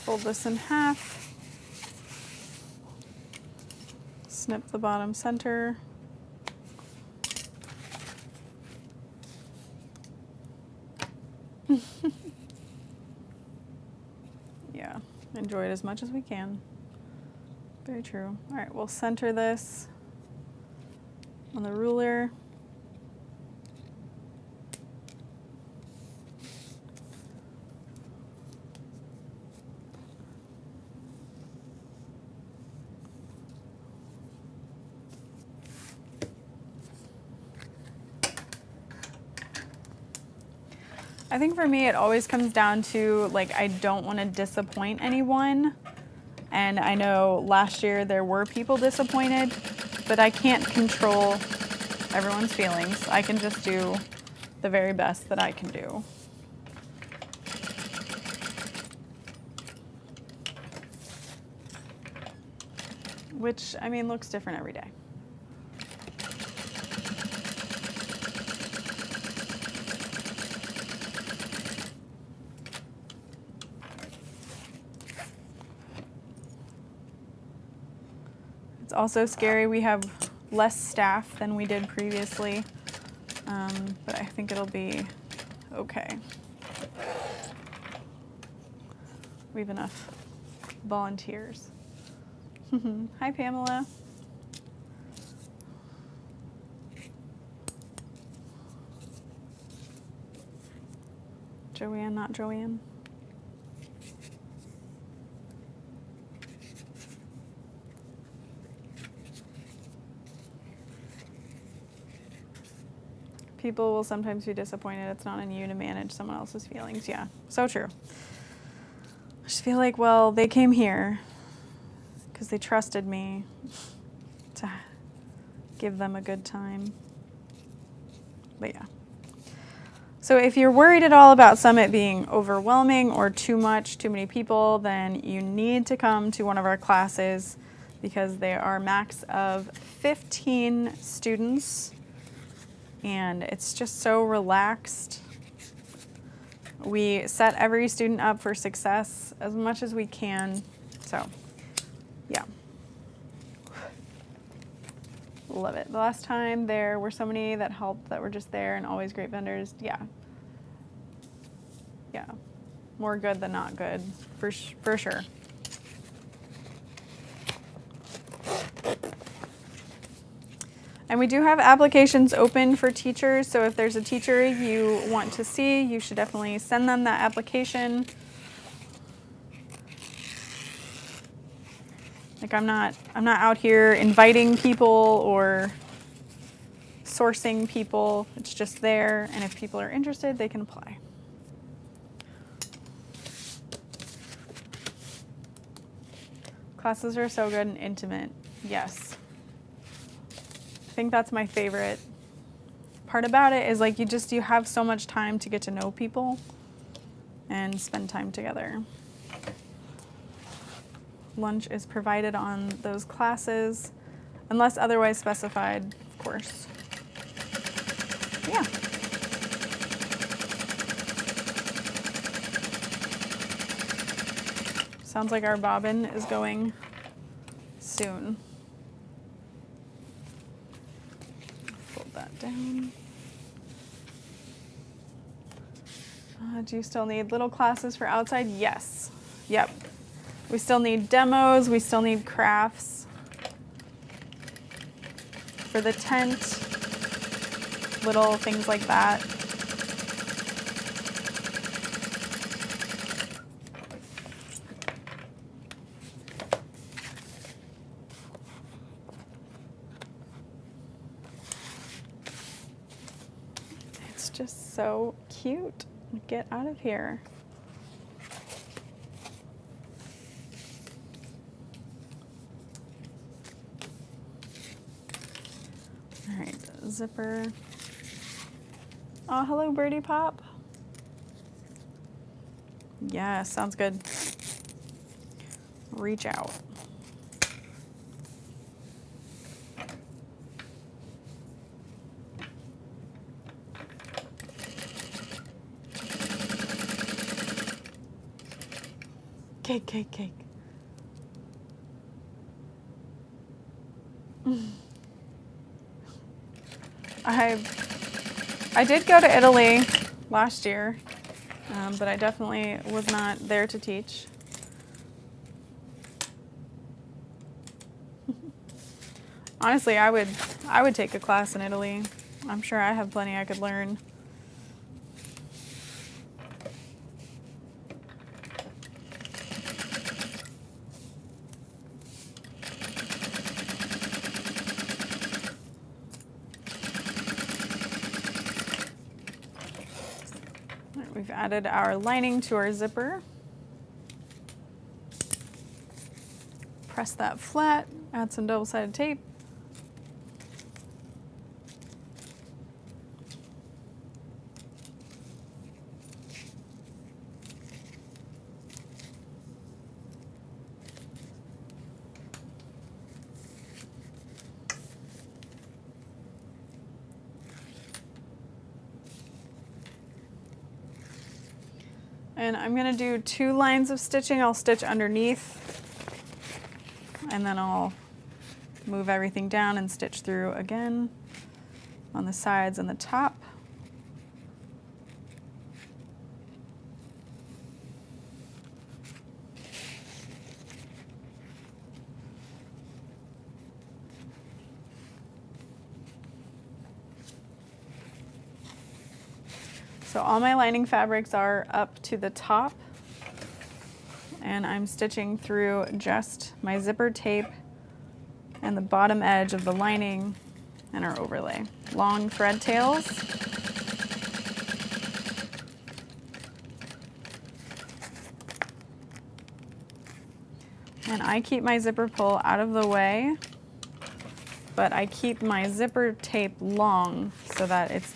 Fold this in half. Snip the bottom center. Yeah, enjoy it as much as we can. Very true. All right, we'll center this on the ruler. I think for me, it always comes down to, like, I don't want to disappoint anyone. And I know last year there were people disappointed, but I can't control everyone's feelings. I can just do the very best that I can do. Which, I mean, looks different every day. It's also scary. We have less staff than we did previously, but I think it'll be okay. We have enough volunteers. Hi, Pamela. Joanne, not Joanne. People will sometimes be disappointed. It's not on you to manage someone else's feelings. Yeah, so true. I just feel like, well, they came here because they trusted me to give them a good time. But yeah. So if you're worried at all about Summit being overwhelming or too much, too many people, then you need to come to one of our classes because they are max of 15 students. And it's just so relaxed. We set every student up for success as much as we can. So, yeah. Love it. The last time there were so many that helped that were just there and always great vendors. Yeah. Yeah. More good than not good, for sure. And we do have applications open for teachers, so if there's a teacher you want to see, you should definitely send them that application. Like I'm not out here inviting people or sourcing people. It's just there, and if people are interested, they can apply. Classes are so good and intimate. Yes. I think that's my favorite part about it is like you have so much time to get to know people and spend time together. Lunch is provided on those classes, unless otherwise specified, of course. Yeah. Sounds like our bobbin is going soon. Fold that down. Do you still need little classes for outside? Yes. Yep. We still need demos. We still need crafts for the tent, little things like that. It's just so cute. Get out of here. All right, zipper. Oh, hello, Birdie Pop. Yeah, sounds good. Reach out. Cake, cake, cake. I did go to Italy last year, but I definitely was not there to teach. Honestly, I would take a class in Italy. I'm sure I have plenty I could learn. We've added our lining to our zipper. Press that flat, add some double-sided tape. And I'm gonna do 2 lines of stitching. I'll stitch underneath, and then I'll move everything down and stitch through again on the sides and the top. So all my lining fabrics are up to the top, and I'm stitching through just my zipper tape and the bottom edge of the lining and our overlay. Long thread tails. And I keep my zipper pull out of the way, but I keep my zipper tape long so that it's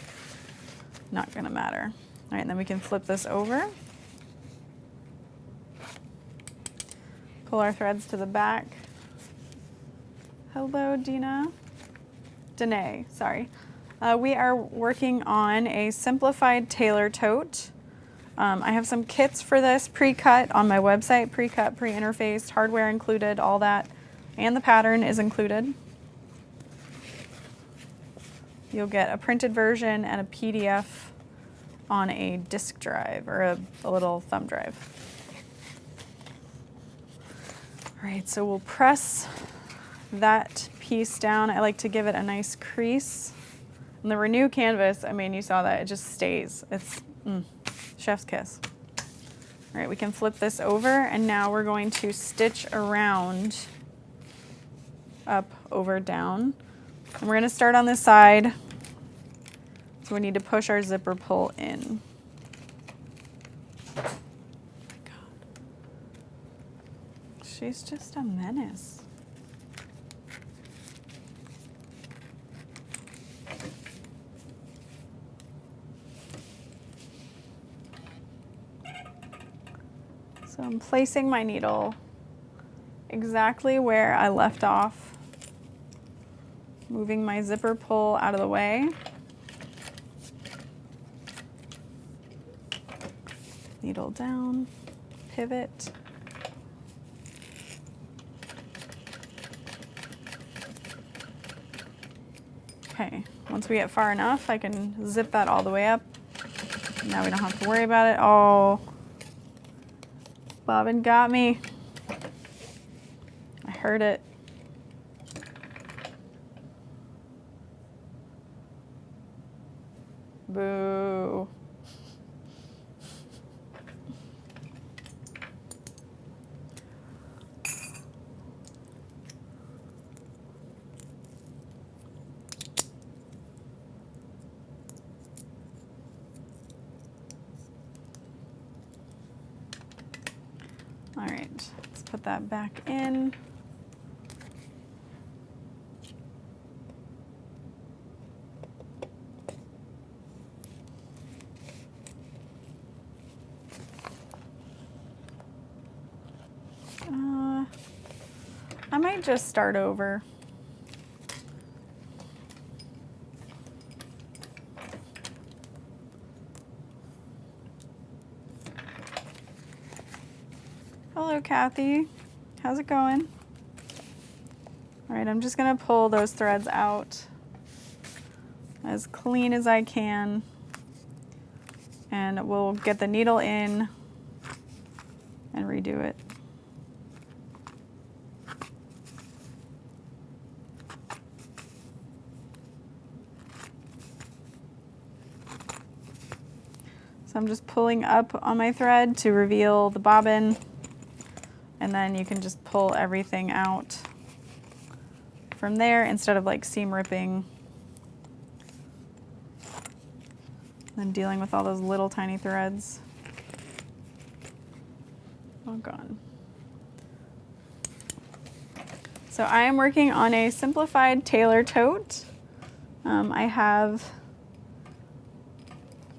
not gonna matter. All right, and then we can flip this over. Pull our threads to the back. Hello, Danae, sorry. We are working on a simplified tailor tote. I have some kits for this pre-cut on my website, pre-cut, pre-interfaced, hardware included, all that, and the pattern is included. You'll get a printed version and a PDF on a disk drive or a little thumb drive. All right, so we'll press that piece down. I like to give it a nice crease. And the Renew canvas, I mean, you saw that, it just stays. It's chef's kiss. All right, we can flip this over, and now we're going to stitch around, up, over, down. And we're gonna start on this side. So we need to push our zipper pull in. Oh my God. She's just a menace. So I'm placing my needle exactly where I left off, moving my zipper pull out of the way. Needle down, pivot. Okay, once we get far enough, I can zip that all the way up. Now we don't have to worry about it. Oh, bobbin got me. I heard it. Boo. All right, let's put that back in. I might just start over. Hello, Kathy. How's it going? All right, I'm just gonna pull those threads out as clean as I can, and we'll get the needle in and redo it. So I'm just pulling up on my thread to reveal the bobbin, and then you can just pull everything out from there instead of like seam ripping and dealing with all those little tiny threads. All gone. So I am working on a simplified tailor tote. I have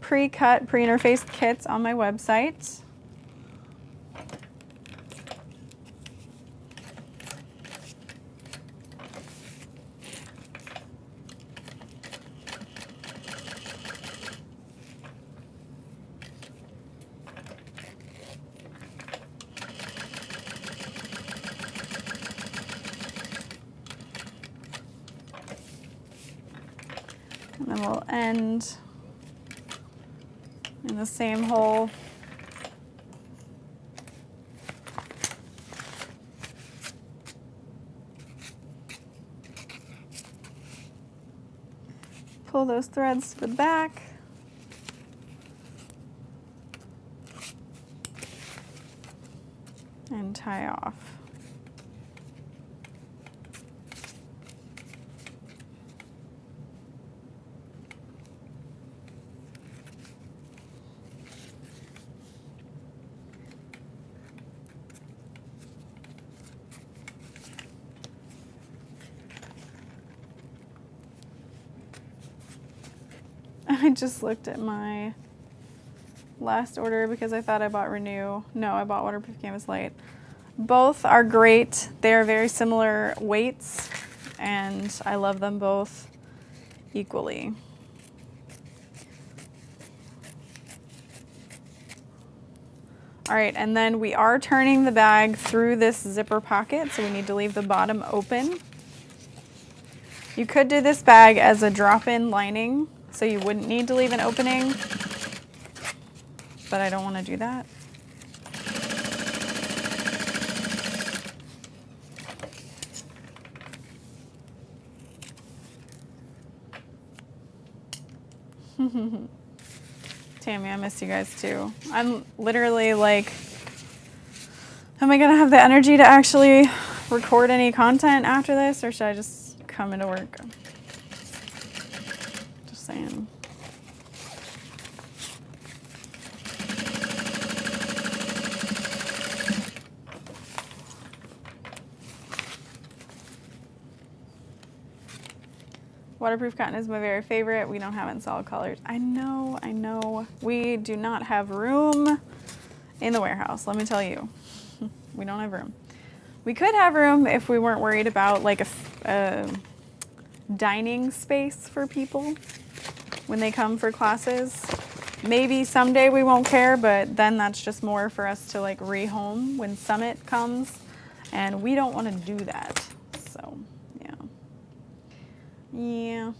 pre-cut, pre-interfaced kits on my website. And then we'll end in the same hole. Pull those threads to the back. And tie off. I just looked at my last order because I thought I bought Renew. No, I bought Waterproof Canvas Light. Both are great. They are very similar weights, and I love them both equally. All right, and then we are turning the bag through this zipper pocket, so we need to leave the bottom open. You could do this bag as a drop-in lining, so you wouldn't need to leave an opening, but I don't want to do that. Tammy, I miss you guys too. I'm literally like, am I gonna have the energy to actually record any content after this, or should I just come into work? Just saying. Waterproof cotton is my very favorite. We don't have it in solid colors. I know, I know. We do not have room in the warehouse, let me tell you. We don't have room. We could have room if we weren't worried about like a dining space for people when they come for classes. Maybe someday we won't care, but then that's just more for us to like rehome when Summit comes, and we don't want to do that. So, yeah. Yeah.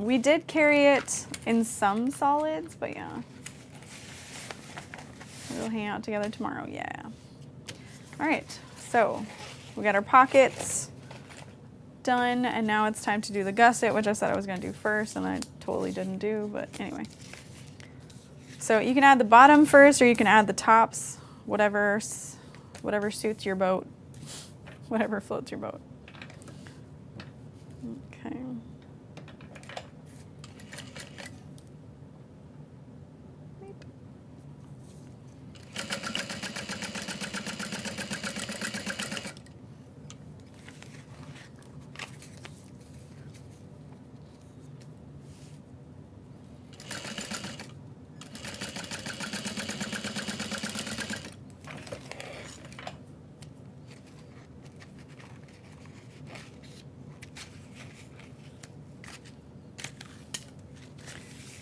We did carry it in some solids, but yeah. We'll hang out together tomorrow, yeah. All right, so we got our pockets done, and now it's time to do the gusset, which I said I was gonna do first, and I totally didn't do, but anyway. So you can add the bottom first, or you can add the tops, whatever suits your boat, whatever floats your boat. Okay.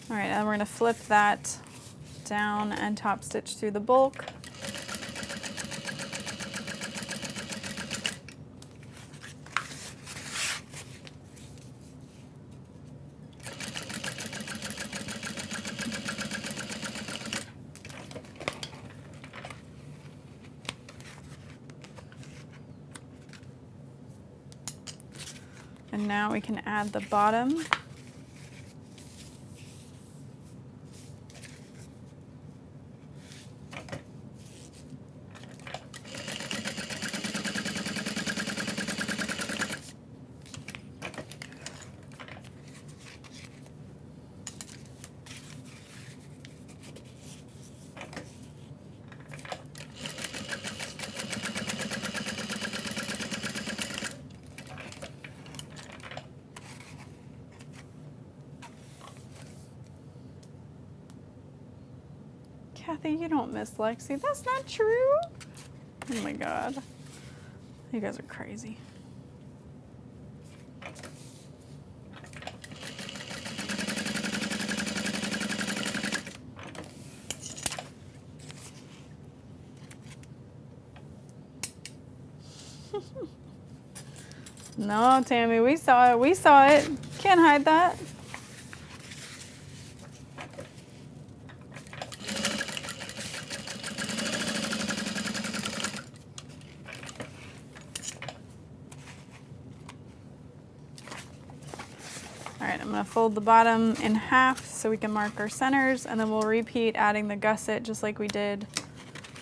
All right, and we're gonna flip that down and top stitch through the bulk. And now we can add the bottom. Kathy, you don't miss Lexi. That's not true. Oh my God. You guys are crazy. No, Tammy, we saw it. We saw it. Can't hide that. All right, I'm gonna fold the bottom in half so we can mark our centers, and then we'll repeat adding the gusset just like we did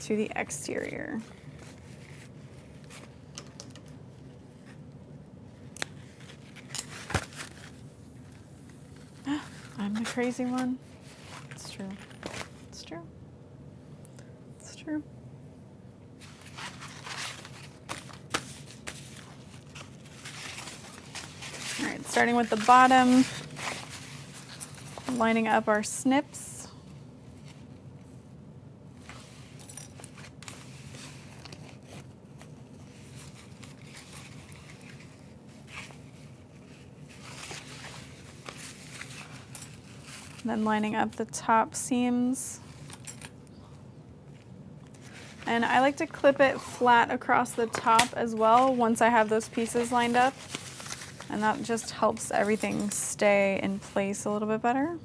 to the exterior. I'm the crazy one. It's true. It's true. It's true. All right, starting with the bottom, lining up our snips. Then lining up the top seams. And I like to clip it flat across the top as well once I have those pieces lined up. And that just helps everything stay in place a little bit better.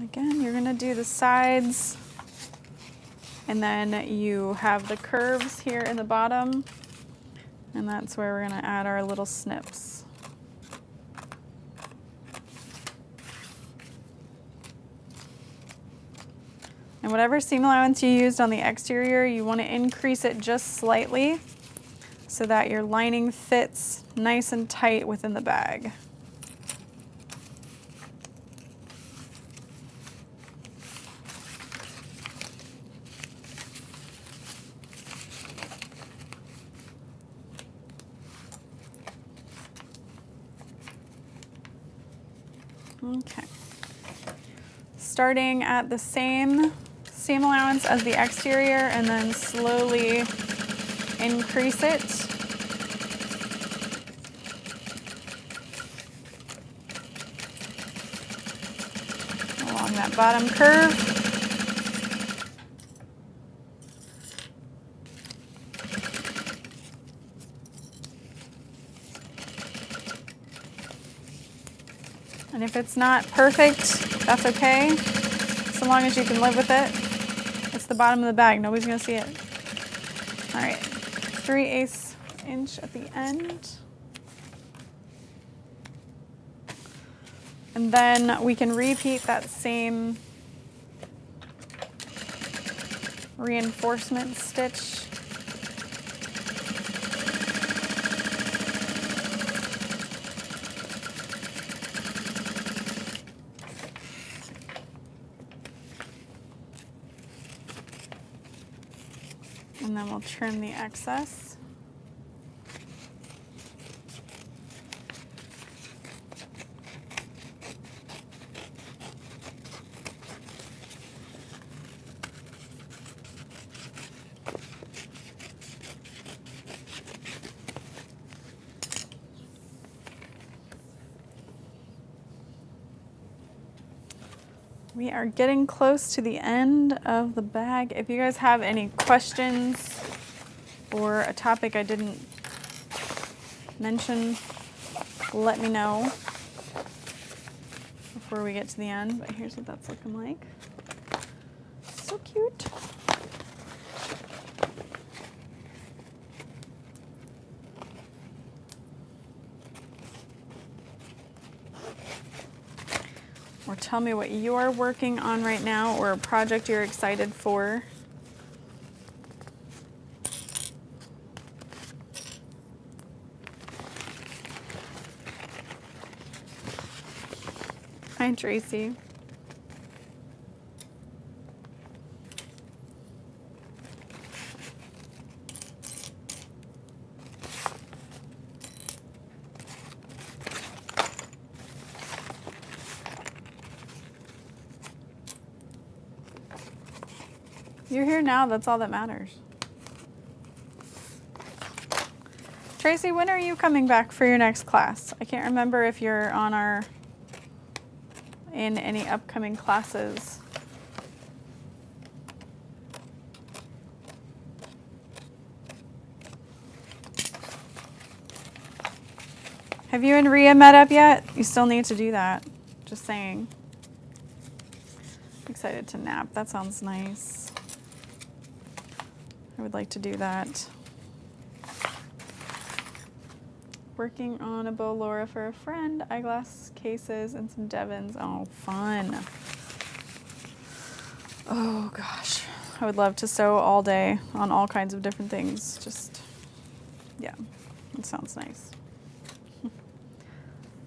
Again, you're gonna do the sides, and then you have the curves here in the bottom, and that's where we're gonna add our little snips. And whatever seam allowance you used on the exterior, you want to increase it just slightly so that your lining fits nice and tight within the bag. Okay. Starting at the same seam allowance as the exterior, and then slowly increase it. Along Find that bottom curve. And if it's not perfect, that's okay. So long as you can live with it. It's the bottom of the bag. Nobody's going to see it. All right. 3/8 inch at the end. And then we can repeat that same reinforcement stitch. And then we'll trim the excess. We are getting close to the end of the bag. If you guys have any questions or a topic I didn't mention, let me know before we get to the end. But here's what that's looking like. So cute. Or tell me what you're working on right now or a project you're excited for. Hi, Tracy. You're here now, that's all that matters. Tracy, when are you coming back for your next class? I can't remember if you're in any upcoming classes. Have you and Rhea met up yet? You still need to do that. Just saying. Excited to nap. That sounds nice. I would like to do that. Working on a bow Laura for a friend, eyeglass cases, and some Devons. Oh, fun. Oh, gosh. I would love to sew all day on all kinds of different things. Just, yeah, it sounds nice.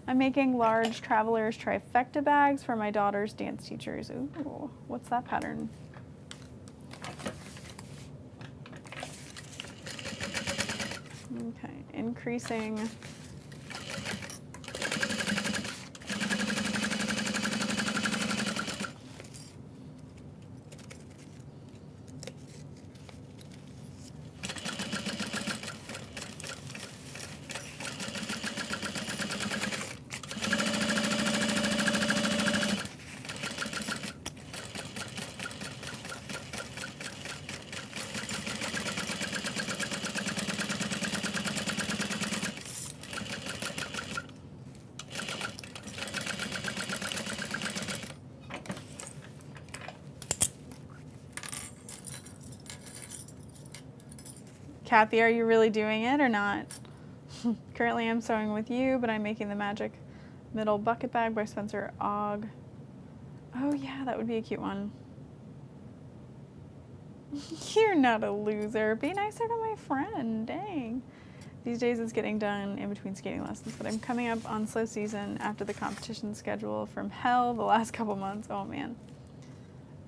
I'm making large traveler's trifecta bags for my daughter's dance teachers. Ooh, what's that pattern? Okay, increasing. Kathy, are you really doing it or not? Currently I'm sewing with you, but I'm making the Magic Middle Bucket Bag by Spencer Ogg. Oh yeah, that would be a cute one. You're not a loser. Be nicer to my friend, dang. These days it's getting done in between skating lessons, but I'm coming up on slow season after the competition schedule from hell the last couple months. Oh man.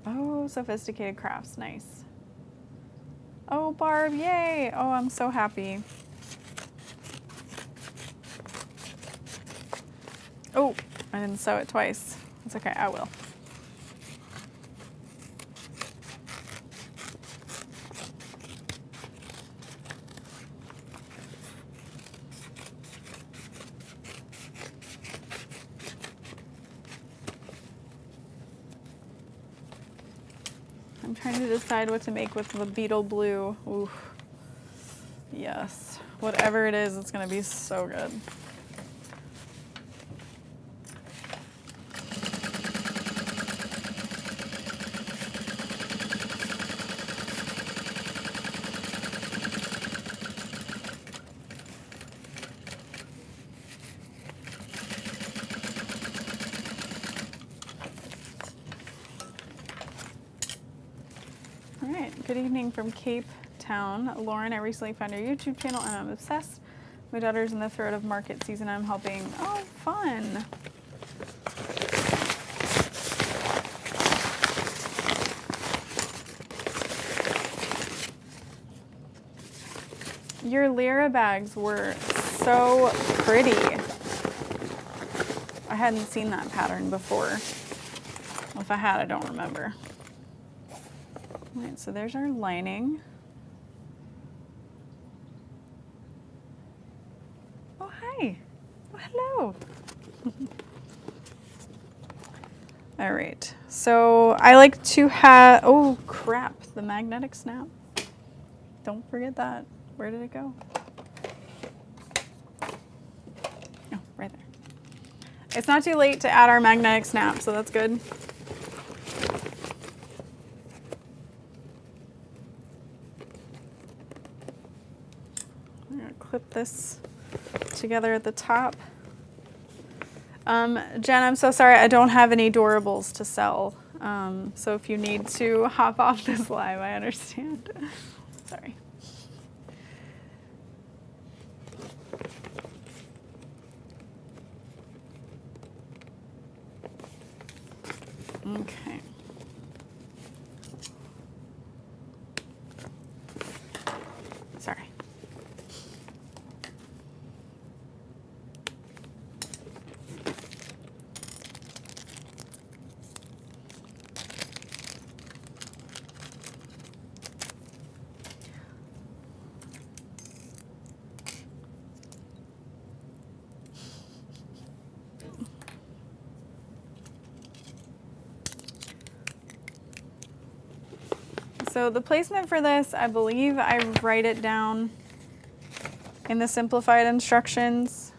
Oh, sophisticated crafts, nice. Oh, Barb, yay! Oh, I'm so happy. Oh, I didn't sew it twice. It's okay, I will. I'm trying to decide what to make with the beetle blue. Ooh. Yes. Whatever it is, it's going to be so good. All right. Good evening from Cape Town. Lauren, I recently found your YouTube channel and I'm obsessed. My daughter's in the throes of market season. I'm helping. Oh, fun. Your Lyra bags were so pretty. I hadn't seen that pattern before. Well, if I had, I don't remember. All right, so there's our lining. Oh, hi. Oh, hello. All right, so I like to have, oh crap, the magnetic snap. Don't forget that. Where did it go? Oh, right there. It's not too late to add our magnetic snap, so that's good. I'm gonna clip this together at the top. Jen, I'm so sorry, I don't have any Doorables to sell. So if you need to hop off this live, I understand. Sorry. Okay. Sorry. So the placement for this, I believe I write it down in the simplified instructions.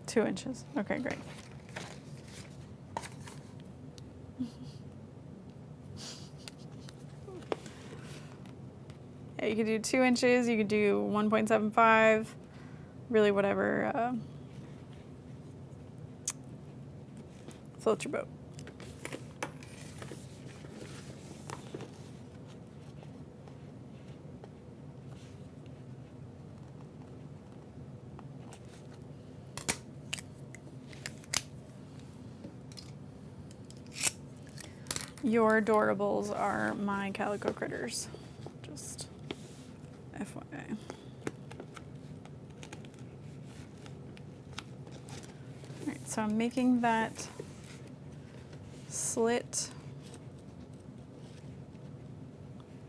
Two inches. Okay, great. Yeah, you could do 2 inches, you could do 1.75, really whatever floats your boat. Your Doorables are my calico critters, just FYI. All right, so I'm making that slit.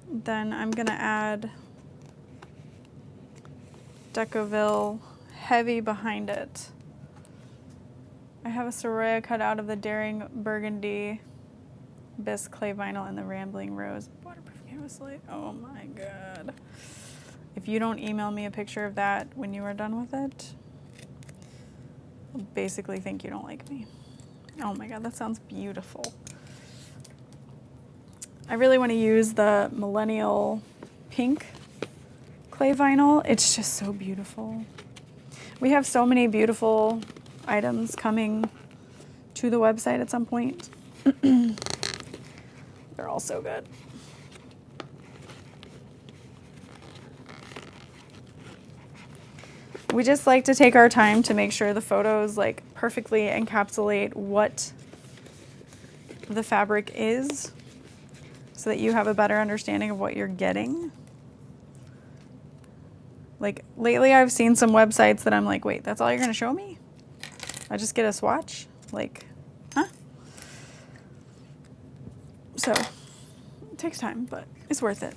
Then I'm gonna add Decoville heavy behind it. I have a Soraya cut out of the Daring Burgundy Bisque clay vinyl and the Rambling Rose waterproof canvas slate. Oh my God. If you don't email me a picture of that when you are done with it, I'll basically think you don't like me. Oh my God, that sounds beautiful. I really want to use the Millennial Pink clay vinyl. It's just so beautiful. We have so many beautiful items coming to the website at some point. They're all so good. We just like to take our time to make sure the photos like perfectly encapsulate what the fabric is so that you have a better understanding of what you're getting. Like lately I've seen some websites that I'm like, wait, that's all you're gonna show me? I just get a swatch? Like, huh? So it takes time, but it's worth it.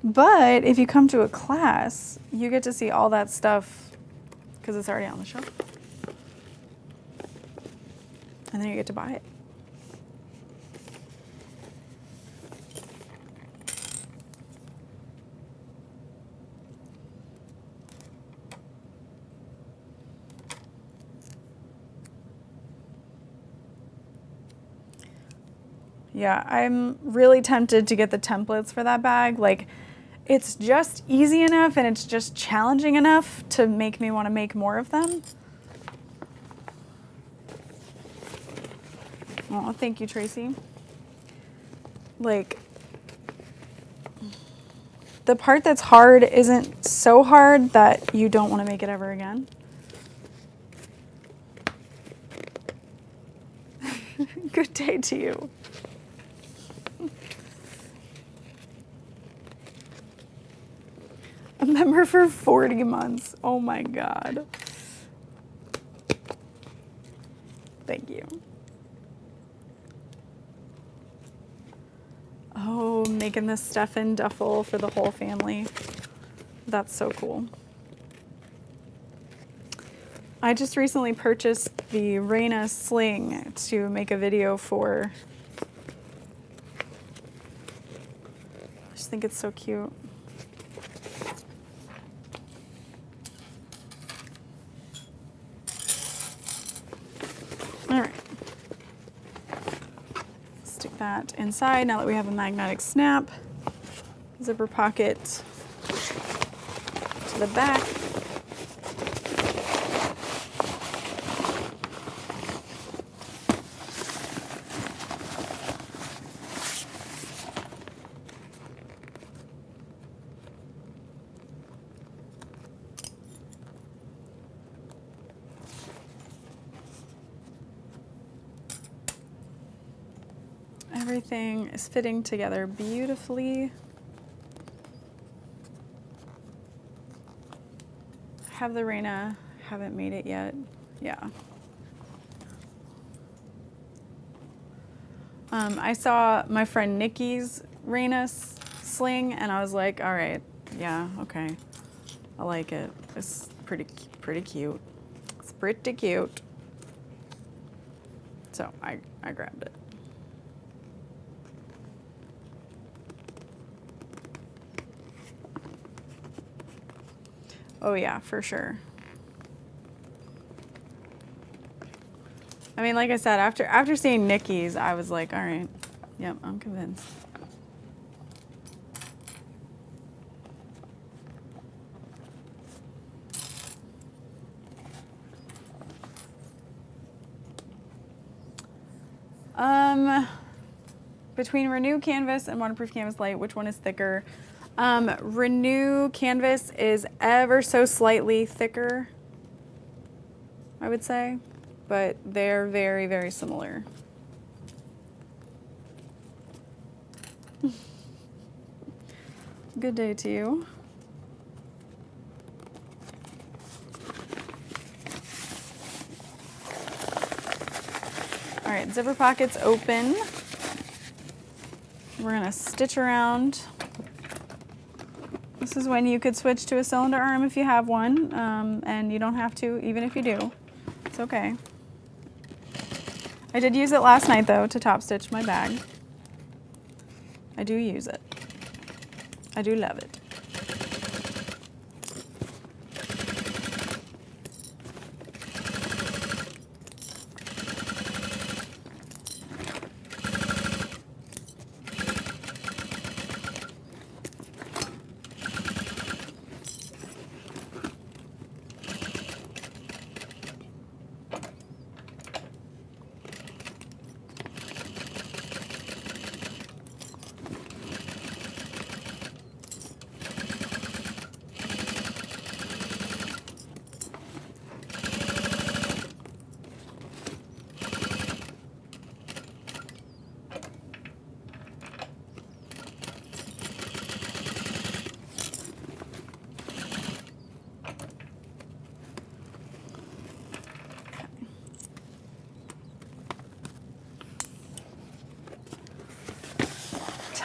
But if you come to a class, you get to see all that stuff because it's already on the shelf. And then you get to buy it. Yeah, I'm really tempted to get the templates for that bag. Like, it's just easy enough and it's just challenging enough to make me want to make more of them. Oh, thank you, Tracy. Like, the part that's hard isn't so hard that you don't want to make it ever again. Good day to you. A member for 40 months. Oh my God. Thank you. Oh, making this stuffing duffel for the whole family. That's so cool. I just recently purchased the Raina sling to make a video for. I just think it's so cute. All right. Stick that inside now that we have a magnetic snap. Zipper pocket to the back. Everything is fitting together beautifully. Have the Raina, haven't made it yet. Yeah. I saw my friend Nikki's Raina sling and I was like, all right, yeah, okay. I like it. It's pretty cute. It's pretty cute. So I grabbed it. Oh yeah, for sure. I mean, like I said, after seeing Nikki's, I was like, all right, yep, I'm convinced. Between Renew Canvas and Waterproof Canvas Light, which one is thicker? Renew Canvas is ever so slightly thicker, I would say, but they're very, very similar. Good day to you. All right, zipper pockets open. We're gonna stitch around. This is when you could switch to a cylinder arm if you have one, and you don't have to even if you do. It's okay. I did use it last night though to top stitch my bag. I do use it. I do love it.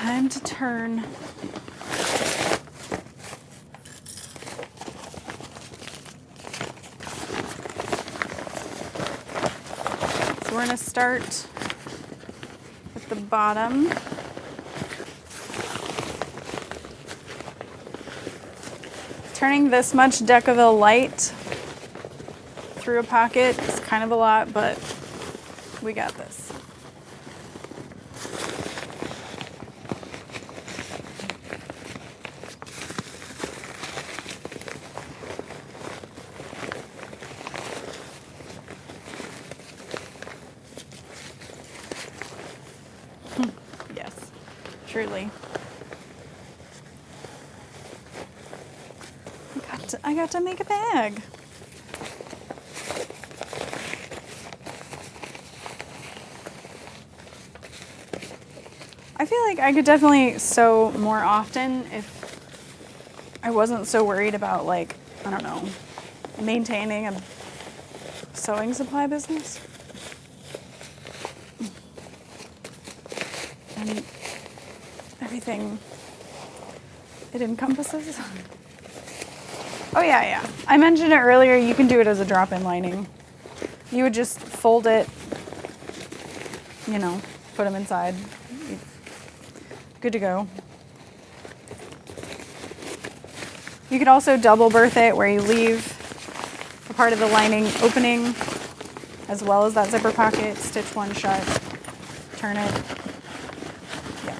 Time to turn. So we're going to start with the bottom. Turning this much Decaville light through a pocket is kind of a lot, but we got this. Yes, truly. I got to make a bag. I feel like I could definitely sew more often if I wasn't so worried about, like, I don't know, maintaining a sewing supply business. And everything it encompasses. Oh yeah. I mentioned it earlier, you can do it as a drop-in lining. You would just fold it, you know, put them inside. Good to go. You could also double berth it where you leave a part of the lining opening as well as that zipper pocket, stitch one shut, turn it. Yeah.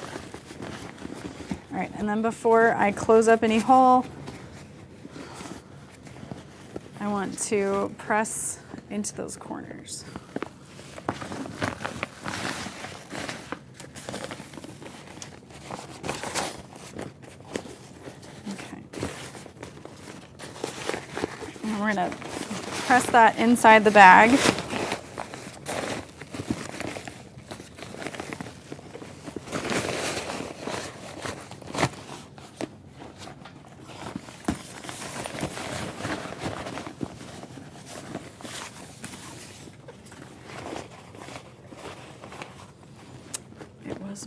All right, and then before I close up any hole, I want to press into those corners. Okay. And we're going to press that inside the bag.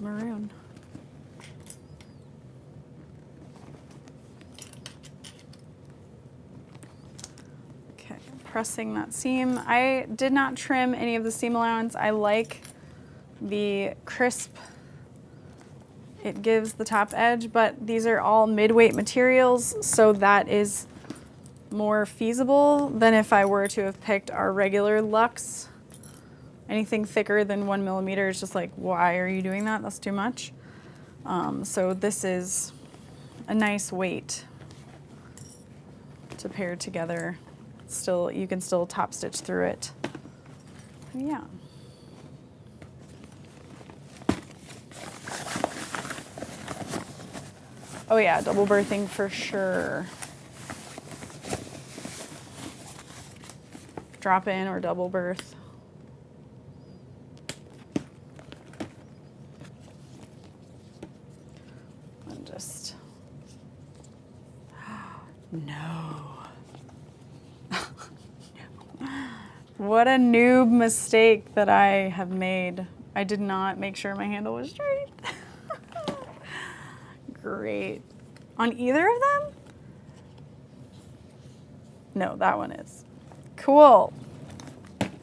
Maroon. Okay, pressing that seam. I did not trim any of the seam allowance. I like the crisp it gives the top edge, but these are all mid-weight materials, so that is more feasible than if I were to have picked our regular Luxe. Anything thicker than 1 millimeter is just like, why are you doing that? That's too much. So this is a nice weight to pair together. Still, you can still top stitch through it. Yeah. Oh yeah, double berthing for sure. Drop in or double berth. No. What a noob mistake that I have made. I did not make sure my handle was straight. Great. On either of them? No, that one is. Cool.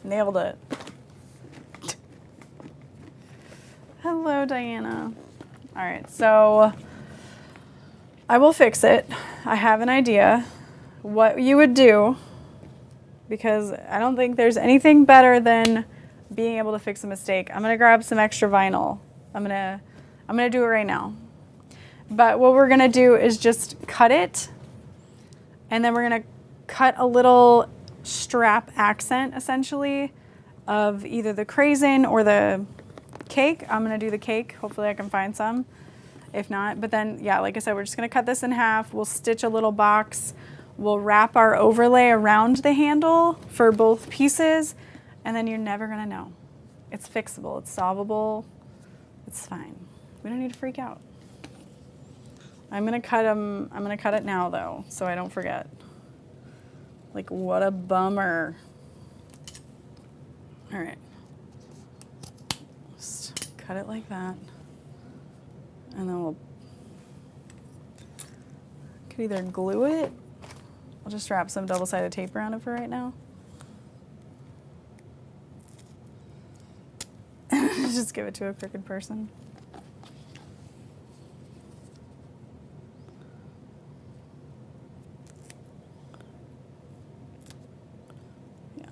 Nailed it. Hello, Diana. All right, so I will fix it. I have an idea what you would do, because I don't think there's anything better than being able to fix a mistake. I'm gonna grab some extra vinyl. I'm gonna do it right now. But what we're gonna do is just cut it, and then we're gonna cut a little strap accent, essentially, of either the craisin or the cake. I'm gonna do the cake. Hopefully I can find some. If not, but then, yeah, like I said, we're just gonna cut this in half. We'll stitch a little box. We'll wrap our overlay around the handle for both pieces, and then you're never gonna know. It's fixable, it's solvable, it's fine. We don't need to freak out. I'm gonna cut it now though, so I don't forget. Like, what a bummer. All right, just cut it like that. And then we'll could either glue it. I'll just wrap some double-sided tape around it for right now. Just give it to a crooked person. Yeah.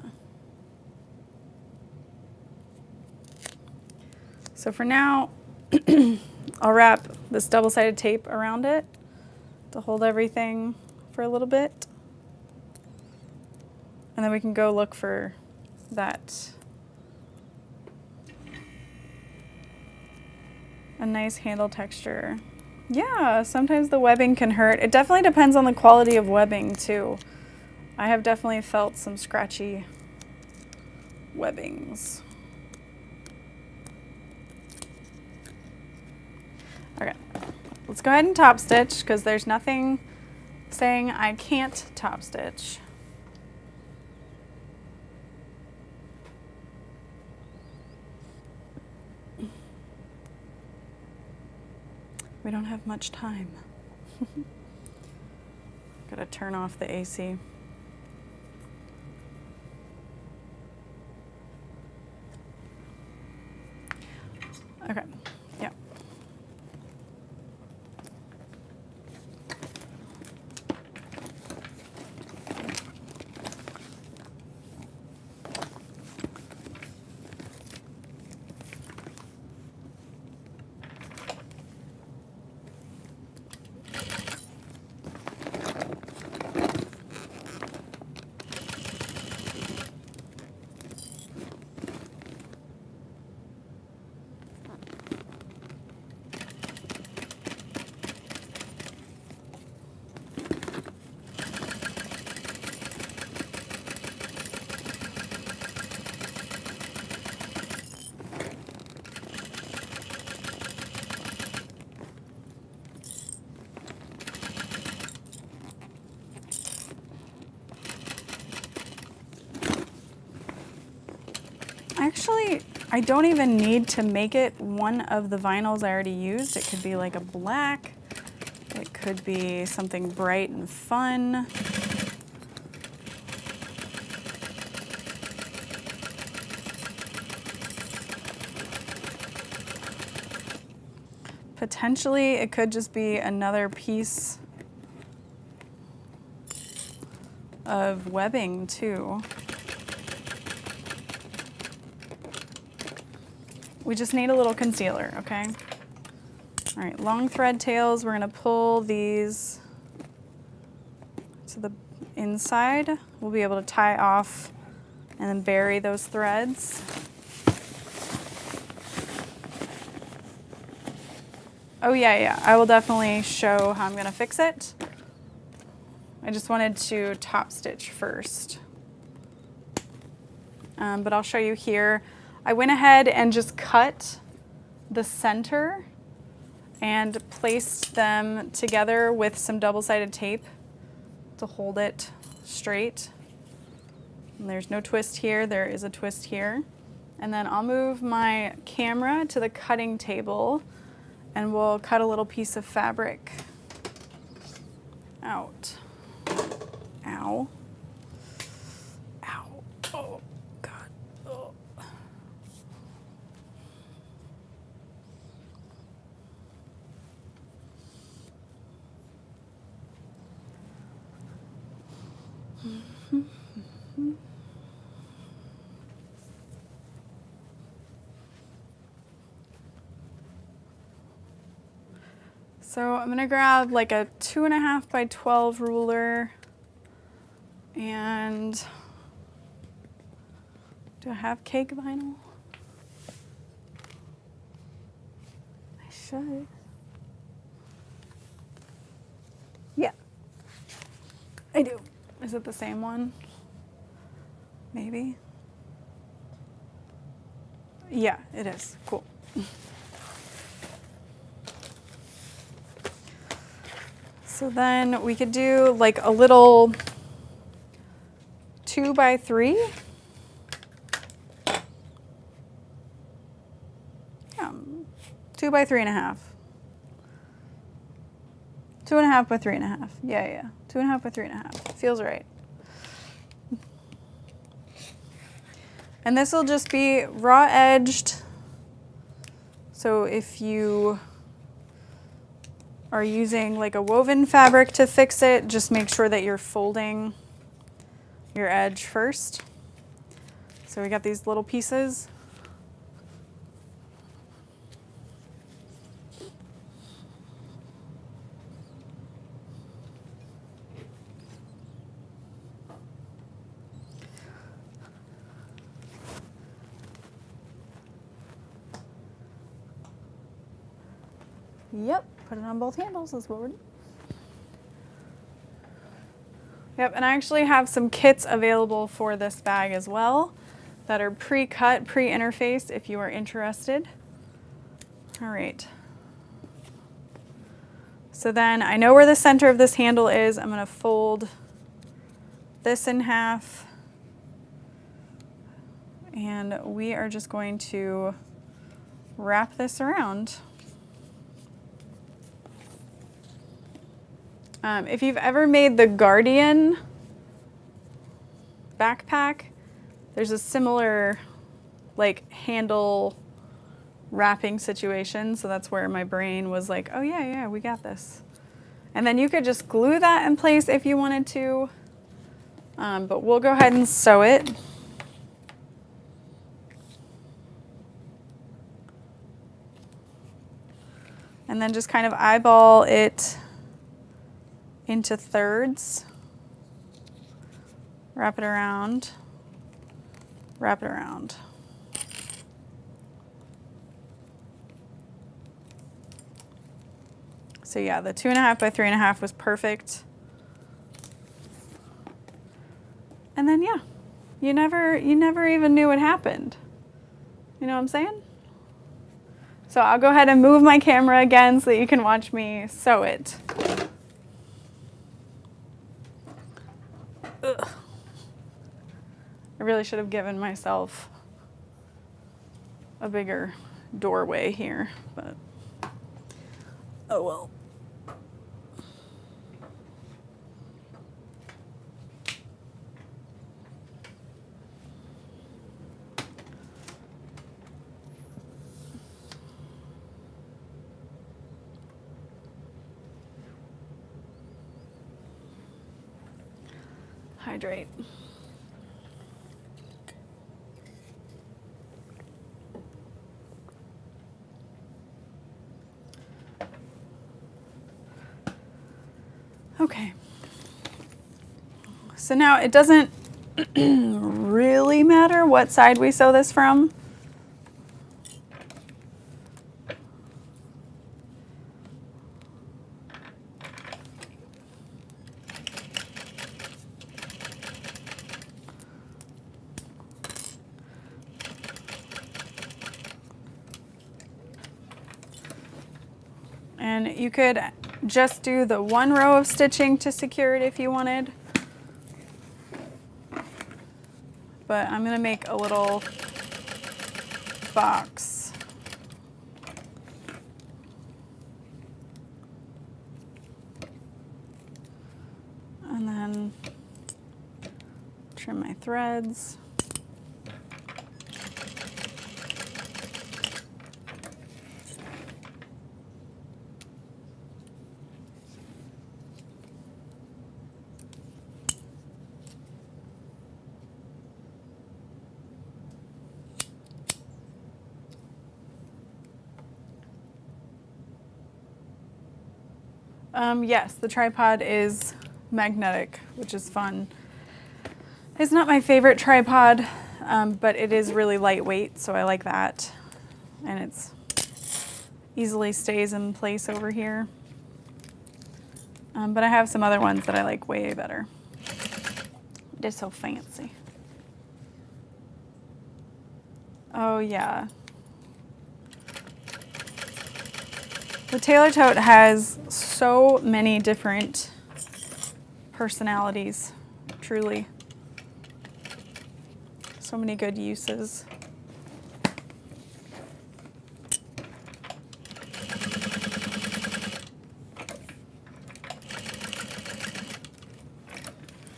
So for now, I'll wrap this double-sided tape around it to hold everything for a little bit. And then we can go look for that. A nice handle texture. Yeah, sometimes the webbing can hurt. It definitely depends on the quality of webbing too. I have definitely felt some scratchy webbings. Okay, let's go ahead and top stitch because there's nothing saying I can't top stitch. We don't have much time. Gotta turn off the AC. Okay, yeah. Actually, I don't even need to make it one of the vinyls I already used. It could be like a black. It could be something bright and fun. Potentially, it could just be another piece of webbing too. We just need a little concealer, okay? All right, long thread tails, we're gonna pull these to the inside. We'll be able to tie off and then bury those threads. Oh yeah, I will definitely show how I'm gonna fix it. I just wanted to top stitch first. But I'll show you here. I went ahead and just cut the center and placed them together with some double-sided tape to hold it straight. And there's no twist here, there is a twist here. And then I'll move my camera to the cutting table and we'll cut a little piece of fabric out. Ow. Ow. Oh, God. Oh. So I'm gonna grab like a 2.5 by 12 ruler and do I have cake vinyl? I should. Yeah, I do. Is it the same one? Maybe. Yeah, it is. Cool. So then we could do like a little 2 by 3. Yeah, 2 by 3.5. 2.5 by 3.5. Yeah. 2.5 by 3.5. Feels right. And this will just be raw edged. So if you are using like a woven fabric to fix it, just make sure that you're folding your edge first. So we got these little pieces. Yep, put it on both handles, that's what we're doing. Yep, and I actually have some kits available for this bag as well that are pre-cut, pre-interfaced if you are interested. All right. So then I know where the center of this handle is. I'm gonna fold this in half. And we are just going to wrap this around. If you've ever made the Guardian backpack, there's a similar like handle wrapping situation. So that's where my brain was like, oh yeah, we got this. And then you could just glue that in place if you wanted to. But we'll go ahead and sew it. And then just kind of eyeball it into thirds. Wrap it around. Wrap it around. So yeah, the 2.5 by 3.5 was perfect. And then yeah, you never even knew what happened. You know what I'm saying? So I'll go ahead and move my camera again so that you can watch me sew it. Ugh. I really should have given myself a bigger doorway here, but oh well. Hydrate. Okay. So now it doesn't really matter what side we sew this from. And you could just do the one row of stitching to secure it if you wanted. But I'm going to make a little box. And then trim my threads. Yes, the tripod is magnetic, which is fun. It's not my favorite tripod, but it is really lightweight, so I like that. And it's easily stays in place over here. But I have some other ones that I like way better. They're so fancy. Oh yeah. The Taylor Tote has so many different personalities, truly. So many good uses.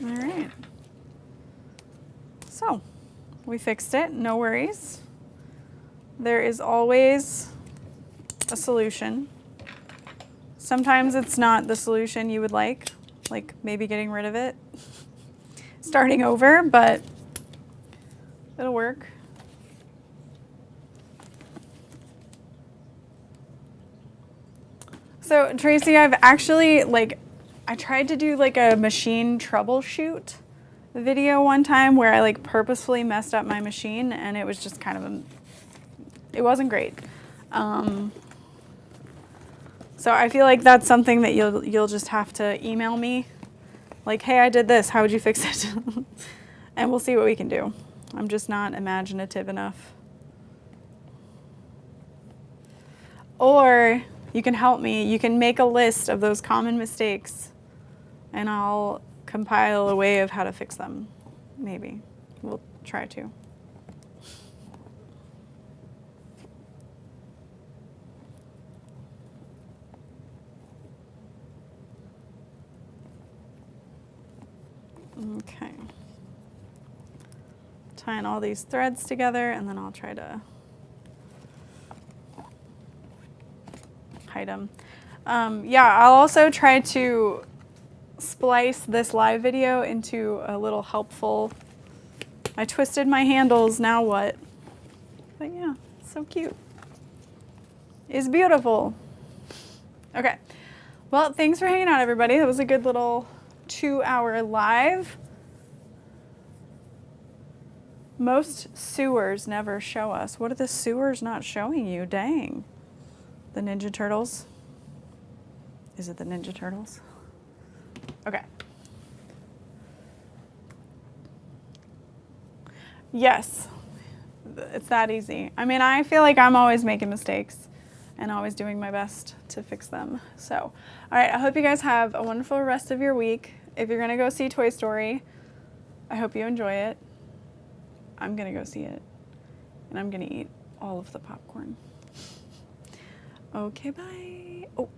All right. So we fixed it, no worries. There is always a solution. Sometimes it's not the solution you would like maybe getting rid of it, starting over, but it'll work. So Tracy, I've actually I tried to do like a machine troubleshoot video one time where I like purposefully messed up my machine, and it was just kind of it wasn't great. So I feel like that's something that you'll just have to email me, like, hey, I did this, how would you fix it? And we'll see what we can do. I'm just not imaginative enough. Or you can help me. You can make a list of those common mistakes, and I'll compile a way of how to fix them. Maybe. We'll try to. Okay. Tying all these threads together, and then I'll try to hide them. Yeah, I'll also try to splice this live video into a little helpful, I twisted my handles, now what? But yeah, so cute. It's beautiful. Okay, well, thanks for hanging out, everybody. That was a good little 2-hour live. Most sewers never show us. What are the sewers not showing you? Dang. The Ninja Turtles. Is it the Ninja Turtles? Okay. Yes, it's that easy. I mean, I feel like I'm always making mistakes and always doing my best to fix them. So, all right, I hope you guys have a wonderful rest of your week. If you're gonna go see Toy Story, I hope you enjoy it. I'm gonna go see it, and I'm gonna eat all of the popcorn. Okay, bye. Oh.